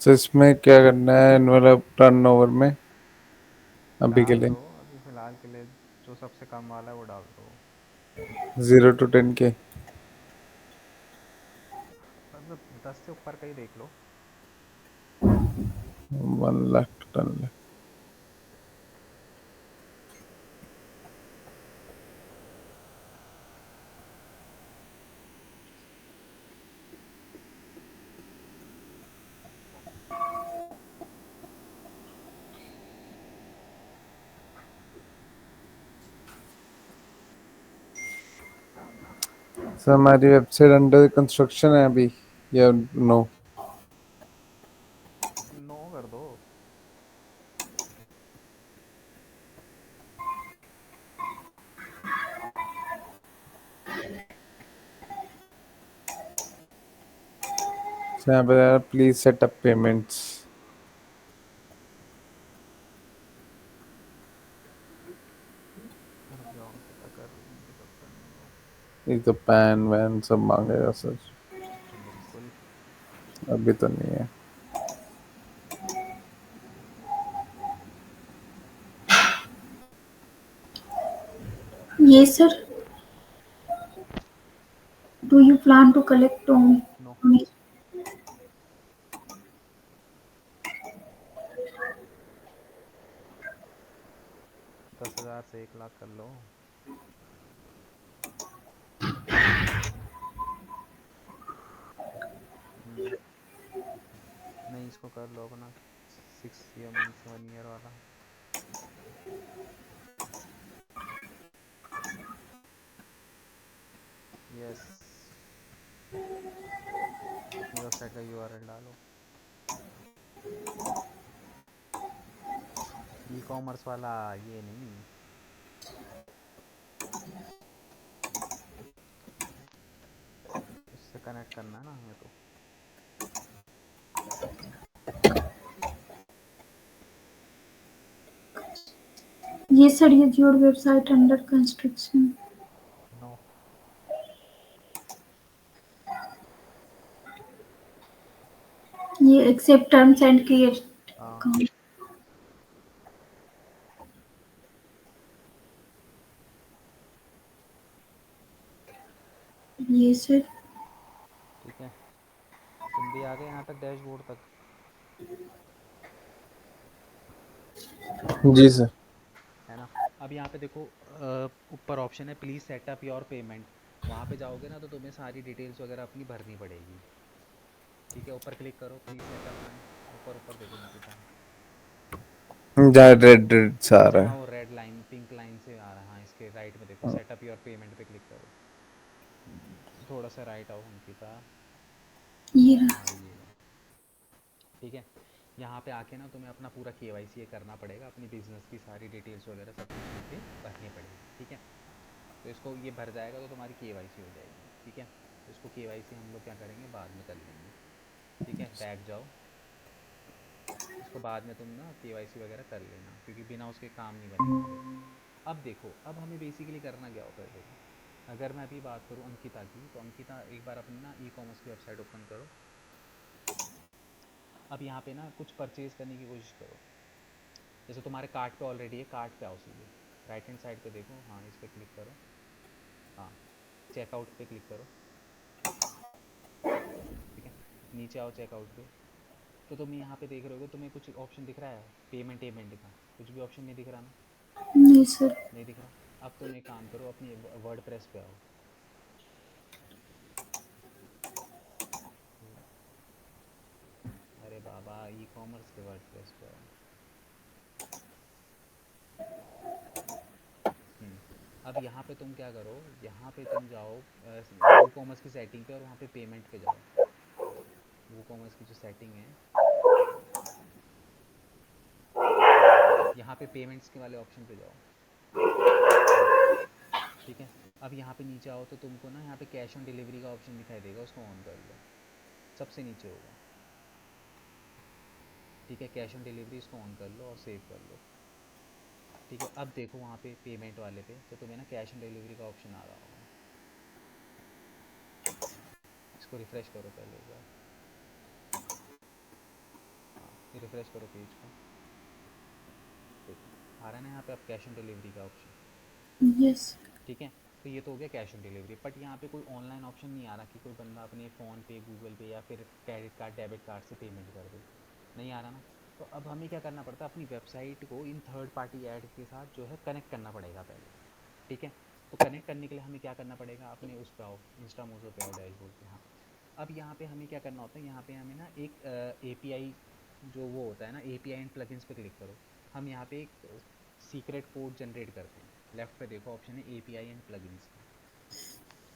तो इसमें क्या करना है, मतलब टर्नओवर में अभी के डाल लिए दो अभी फ़िलहाल के लिए, जो सबसे कम वाला है वो डाल दो। 0 to 10 के। मतलब 10 से ऊपर का ही देख लो। 1 लाख टन ले। सर हमारी वेबसाइट अंडर कंस्ट्रक्शन है अभी या नो? नो कर दो। सर यहाँ पे प्लीज सेटअप पेमेंट्स। रुक जाओ, पता कर लेंगे कब करने को। एक तो पैन वैन सब मांगेगा सर। बिल्कुल। अभी तो नहीं है। ये sir, do you plan to collect no. Donation? 10,000 से 1 लाख कर लो। नहीं, इसको कर लो अपना 6 मंथ्स 1 ईयर वाला। यस, अपनी वेबसाइट का यूआरएल डालो। ई कॉमर्स वाला ये नहीं, इससे कनेक्ट करना है ना हमें तो। ये सर, ये your website under construction. No. ये एक्सेप्ट टर्म्स एंड हाँ, क्रिएट। ये सर, ठीक है। तुम भी आ गए यहाँ तक, डैशबोर्ड तक? जी सर। है ना। अब यहाँ पे देखो, ऊपर ऑप्शन है प्लीज़ सेटअप योर पेमेंट। वहाँ पे जाओगे ना तो तुम्हें सारी डिटेल्स वगैरह अपनी भरनी पड़ेगी। ठीक है, ऊपर क्लिक करो, प्लीज़ सेटअप माई। ऊपर ऊपर देखो अंकिता, जहाँ रेड रेड सा आ रहा जहाँ है। वो रेड लाइन पिंक लाइन से आ रहा है, हाँ इसके राइट में देखो, सेटअप योर पेमेंट पे क्लिक करो। थोड़ा सा राइट आओ अंकिता। ये रहा। हाँ ये लो। ठीक है, यहाँ पे आके ना तुम्हें अपना पूरा केवाईसी करना पड़ेगा, अपनी बिजनेस की सारी डिटेल्स वगैरह सब कुछ लिख के भरनी पड़ेगी। ठीक है, तो इसको ये भर जाएगा तो तुम्हारी केवाईसी हो जाएगी। ठीक है, तो इसको केवाईसी हम लोग क्या करेंगे, बाद में कर लेंगे। ठीक है, बैक जाओ। इसको बाद में तुम ना केवाईसी वगैरह कर लेना, क्योंकि बिना उसके काम नहीं बनेगा फिर। अब देखो, अब हमें बेसिकली करना क्या होता है, देखो अगर मैं अभी बात करूँ अंकिता की, तो अंकिता एक बार अपनी ना ई कॉमर्स की वेबसाइट ओपन करो। अब यहाँ पे ना कुछ परचेज करने की कोशिश करो। जैसे तुम्हारे कार्ट पे ऑलरेडी है, कार्ट पे आओ सीधे, राइट हैंड साइड पे देखो, हाँ इस पर क्लिक करो। हाँ, चेकआउट पे क्लिक करो। ठीक है, नीचे आओ चेकआउट पे। तो तुम यहाँ पे देख रहे हो, तुम्हें कुछ ऑप्शन दिख रहा है पेमेंट पेमेंट का? कुछ भी ऑप्शन नहीं दिख रहा ना? नहीं सर। नहीं दिख रहा। अब तुम एक काम करो, अपनी वर्ड प्रेस पे आओ। अरे बाबा, ई कॉमर्स के वर्ड प्रेस पे आओ। अब यहाँ पे तुम क्या करो, यहाँ पे तुम जाओ वो कॉमर्स की सेटिंग पे, और वहाँ पे पेमेंट पे जाओ। वो कॉमर्स की जो सेटिंग है, हाँ यहाँ पे पेमेंट्स के वाले ऑप्शन पे जाओ। हाँ ठीक है, अब यहाँ पे नीचे आओ तो तुमको ना यहाँ पे कैश ऑन डिलीवरी का ऑप्शन दिखाई देगा, उसको ऑन कर लो, सबसे नीचे होगा। ठीक है, कैश ऑन डिलीवरी इसको ऑन कर लो और सेव कर लो। ठीक है, अब देखो वहाँ पे पेमेंट वाले पे तो तुम्हें ना कैश ऑन डिलीवरी का ऑप्शन आ रहा होगा। इसको रिफ़्रेश करो पहले एक बार। हाँ, ये रिफ़्रेश करो पेज को, देखो आ रहा है ना यहाँ पे अब कैश ऑन डिलीवरी का ऑप्शन। यस। ठीक है, तो ये तो हो गया कैश ऑन डिलीवरी, बट यहाँ पे कोई ऑनलाइन ऑप्शन नहीं आ रहा कि कोई बंदा अपने फ़ोन पे, गूगल पे या फिर क्रेडिट कार्ड डेबिट कार्ड से पेमेंट कर दे। नहीं आ रहा ना? तो अब हमें क्या करना पड़ता है, अपनी वेबसाइट को इन थर्ड पार्टी ऐड के साथ जो है कनेक्ट करना पड़ेगा पहले, ठीक है। तो कनेक्ट करने के लिए हमें क्या करना पड़ेगा, अपने उस पे आओ, इंस्टामोजो पे आओ, डैशबोर्ड पे। हाँ, अब यहाँ पे हमें क्या करना होता है, यहाँ पे हमें ना एक API जो वो होता है ना, API एंड प्लगइन्स पे क्लिक करो। हम यहाँ पे एक सीक्रेट कोड जनरेट करते हैं। लेफ्ट पे देखो ऑप्शन है API एंड प्लगइन्स का,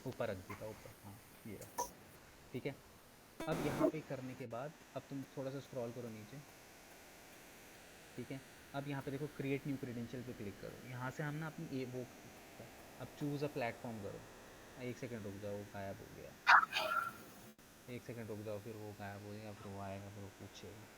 ऊपर रख देता ऊपर, हाँ ये रहा, ठीक है। अब यहाँ पे करने के बाद अब तुम थोड़ा सा स्क्रॉल करो नीचे, ठीक है। अब यहाँ पे देखो क्रिएट न्यू क्रेडेंशियल पे क्लिक करो। यहाँ से हम ना अपनी वो, अब चूज़ अ प्लेटफॉर्म करो। एक सेकंड रुक जाओ, गायब हो गया। एक सेकंड रुक जाओ, फिर वो गायब हो जाएगा, फिर वो आएगा, फिर वो पूछेगा।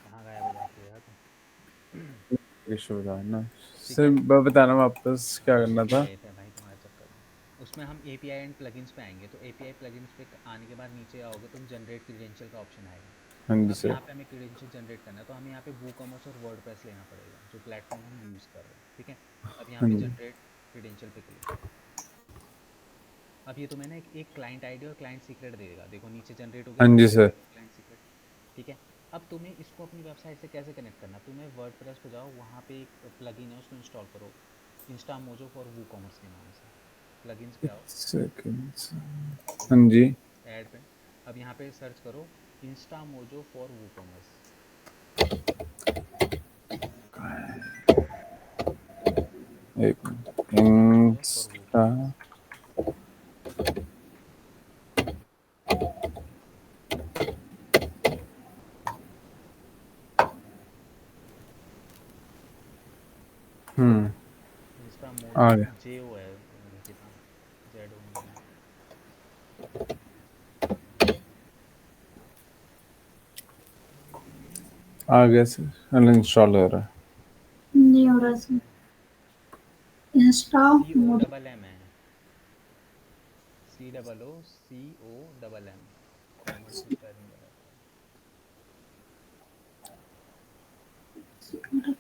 कहाँ गायब हो जाती है तुम? इशू हो रहा है ना। ठीक सर है, बताना वापस क्या करना था। गए थे भाई तुम्हारे चक्कर में। उसमें हम API एंड प्लगइन्स पे आएंगे, तो API प्लगइन्स पे आने के बाद नीचे आओगे तुम, जनरेट क्रीडेंशियल का ऑप्शन आएगा। हाँ जी अब सर। यहाँ पे हमें क्रीडेंशियल जनरेट करना है, तो हमें यहाँ पे वूकॉमर्स और वर्डप्रेस लेना पड़ेगा, जो प्लेटफॉर्म हम यूज़ कर रहे हैं, ठीक है। अब यहाँ हाँ पे जी। जनरेट क्रीडेंशियल पे क्लिक करो। अब ये तुम्हें ना एक क्लाइंट आईडी और क्लाइंट सीक्रेट देगा, देखो नीचे जनरेट हो गया हाँ जी क्लाइंट सर। आईडी और क्लाइंट सीक्रेट, ठीक है। अब तुम्हें इसको अपनी वेबसाइट से कैसे कनेक्ट करना, तुम्हें वर्डप्रेस पे जाओ, वहाँ पे एक प्लगइन है उसको इंस्टॉल करो, इंस्टामोजो फॉर वूकॉमर्स के नाम से। प्लगइन्स पे आओ, सेकंड। हाँ जी। ऐड पे। अब यहाँ पे सर्च करो इंस्टामोजो फॉर वूकॉमर्स। एक इंस्टामोजो फॉर इंस्टा। वूकॉमर्स। हम्म। इंस्टामोजो आ गया। JO है उनके नाम, ZO नहीं है। आ गया सर, अनइंस्टॉल हो रहा है। नहीं हो रहा सर। इंस्टा मोड COMM है, COOCOMM, कॉमर्स की स्पेलिंग गलत है।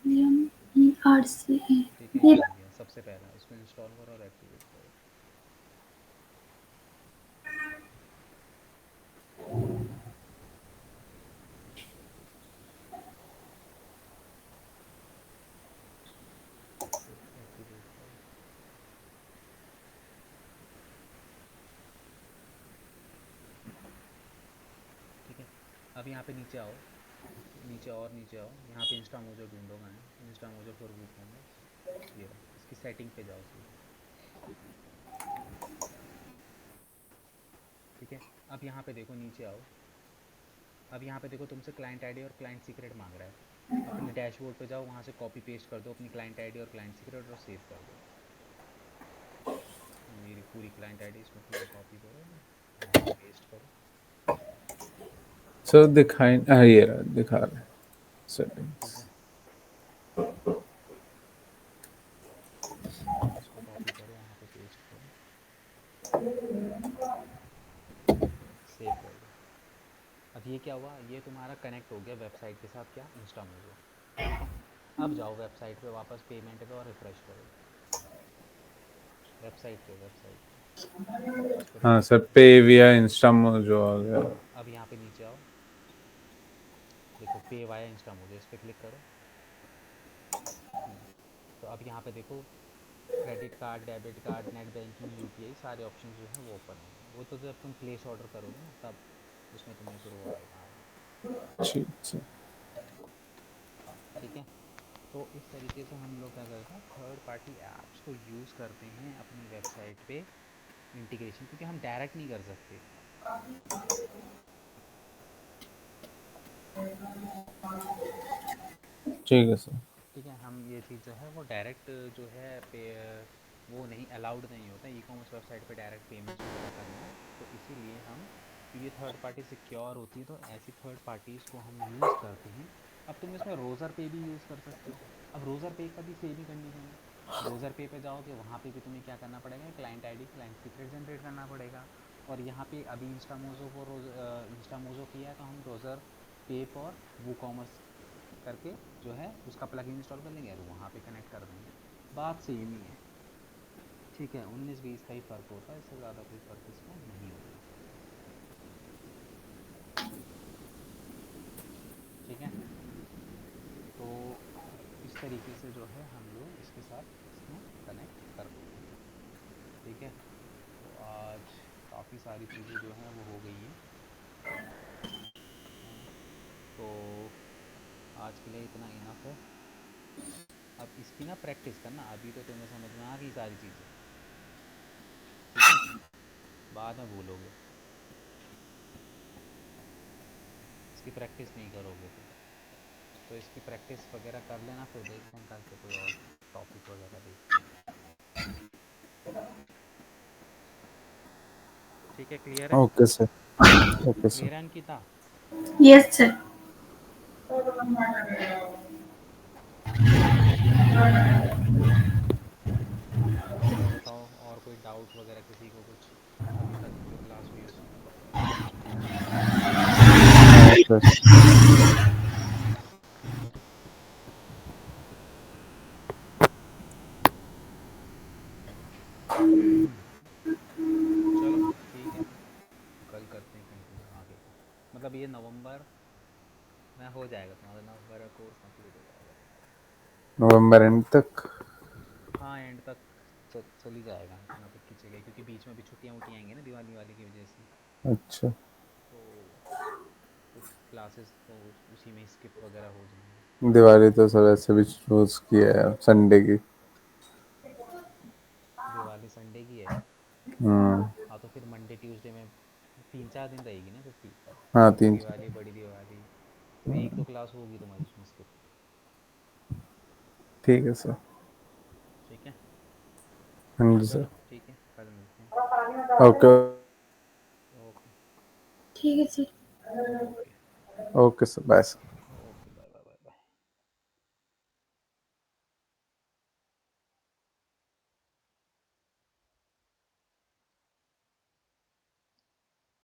WMERCA ठीक है, ये ये आ गया सबसे पहला, इसको इंस्टॉल करो और एक्टिवेट करो। एक्टिवेट करो, ठीक है। अब यहाँ पे नीचे आओ, नीचे और नीचे आओ, यहाँ पे इंस्टामोजो ढूंढो, कहाँ है इंस्टामोजो फॉर वूकॉमर्स, ये रहा। इसकी सेटिंग पे जाओ सीधे, ठीक है। अब यहाँ पे देखो नीचे आओ, अब यहाँ पे देखो तुमसे क्लाइंट आईडी और क्लाइंट सीक्रेट मांग रहा है। अपने डैशबोर्ड पे जाओ, वहाँ से कॉपी पेस्ट कर दो अपनी क्लाइंट आईडी और क्लाइंट सीक्रेट और सेव कर दो। मेरी पूरी क्लाइंट आईडी इसमें पूरी कॉपी करो, यहाँ पे पेस्ट करो, सर दिखाई, हाँ ये रहा, दिखा रहा है ठीक सेटिंग्स। है। इसको कॉपी करो, वहाँ पे पेस्ट करो, सेव कर दो। अब ये क्या हुआ, ये तुम्हारा कनेक्ट हो गया वेबसाइट के साथ, क्या इंस्टामोजो, ठीक है। अब जाओ वेबसाइट पे वापस, पेमेंट पे, और रिफ्रेश करो वेबसाइट पे, वेबसाइट पे इसको हाँ रिफ्रेश सर, करो। पे विया इंस्टामोजो आ गया। हाँ, अब यहाँ पे नीचे आओ, देखो पे वाया इंस्टामोजो, इस पर क्लिक करो। तो अब यहाँ पे देखो credit card, debit card, net banking, UPI, सारे ऑप्शन जो हैं वो ओपन होंगे। वो तो जब तुम प्लेस ऑर्डर करोगे ना तब उसमें तुम्हें फिर वो आएगा, ठीक सर। ठीक है। तो इस तरीके से हम लोग क्या करते हैं, थर्ड पार्टी ऐप्स को यूज़ करते हैं अपनी वेबसाइट पे इंटीग्रेशन, क्योंकि हम डायरेक्ट नहीं कर सकते। ठीक है सर। ठीक है, हम ये चीज़ जो है वो डायरेक्ट जो है पे वो नहीं अलाउड नहीं होता E-कॉमर्स वेबसाइट पे डायरेक्ट पेमेंट्स वगैरह करना, तो इसीलिए हम, क्योंकि ये थर्ड पार्टी सिक्योर होती है, तो ऐसी थर्ड पार्टीज़ को हम यूज़ करते हैं अब तुम इसमें रोज़र पे भी यूज़ कर सकते हो। अब रोज़र पे का भी सेम ही कंडीशन है। रोज़र पे पे जाओगे, वहाँ पे भी तुम्हें क्या करना पड़ेगा, client ID client secret generate करना पड़ेगा। और यहाँ पे अभी इंस्टामोजो को इंस्टामोजो किया है, तो हम रोज़र पे और वो कॉमर्स करके जो है उसका प्लगइन इंस्टॉल कर लेंगे और वहाँ पे कनेक्ट कर देंगे। बात सेम ही है, ठीक है। 19-20 का ही फ़र्क होता है, इससे ज़्यादा कोई फ़र्क इसमें नहीं होता, ठीक है। तो इस तरीके से जो है हम लोग इसके साथ इसमें कनेक्ट कर देंगे, ठीक है। तो आज काफ़ी सारी चीज़ें जो हैं वो हो गई हैं, तो आज के लिए इतना इनफ है। अब इसकी ना प्रैक्टिस करना, अभी तो तुम्हें समझ में आ गई सारी चीज़ें, ठीक है। बाद में भूलोगे, इसकी प्रैक्टिस नहीं करोगे तो इसकी प्रैक्टिस वगैरह कर लेना, फिर देखते हैं कल से कोई और टॉपिक वगैरह देखते हैं, ठीक है। क्लियर है? Okay sir, okay sir. Clear है अंकिता? Yes sir. और बताओ, और कोई डाउट वगैरह किसी को कुछ अभी तक जो क्लास हुई उसमें? सर चलो ठीक है, कल करते हैं कंटिन्यू आगे का। मतलब ये नवंबर में हो जाएगा तुम्हारा, नवंबर का कोर्स कंप्लीट हो जाएगा तुम्हारा। नवंबर एंड तक। हाँ, एंड तक चली जाएगा, इतना तक खींचेगा, क्योंकि बीच में भी छुट्टियाँ वुट्टियाँ आएंगी ना दिवाली वाली की वजह से, अच्छा, तो कुछ क्लासेस तो उसी में स्किप वगैरह हो जाएंगी। दिवाली तो सर ऐसे भी चूज किया है संडे की। दिवाली संडे की है? हम्म। हाँ, तो फिर मंडे ट्यूसडे में 3-4 दिन रहेगी ना छुट्टी। हाँ, छोटी 3। दिवाली, बड़ी दिवाली, तो एक दो क्लास होगी तुम्हारी उसमें स्किप, ठीक है सर। ठीक है। हाँ जी सर। चलो ठीक है, कल मिलते हैं। ओके। ओके। ठीक है sir. Okay. Okay sir, bye sir.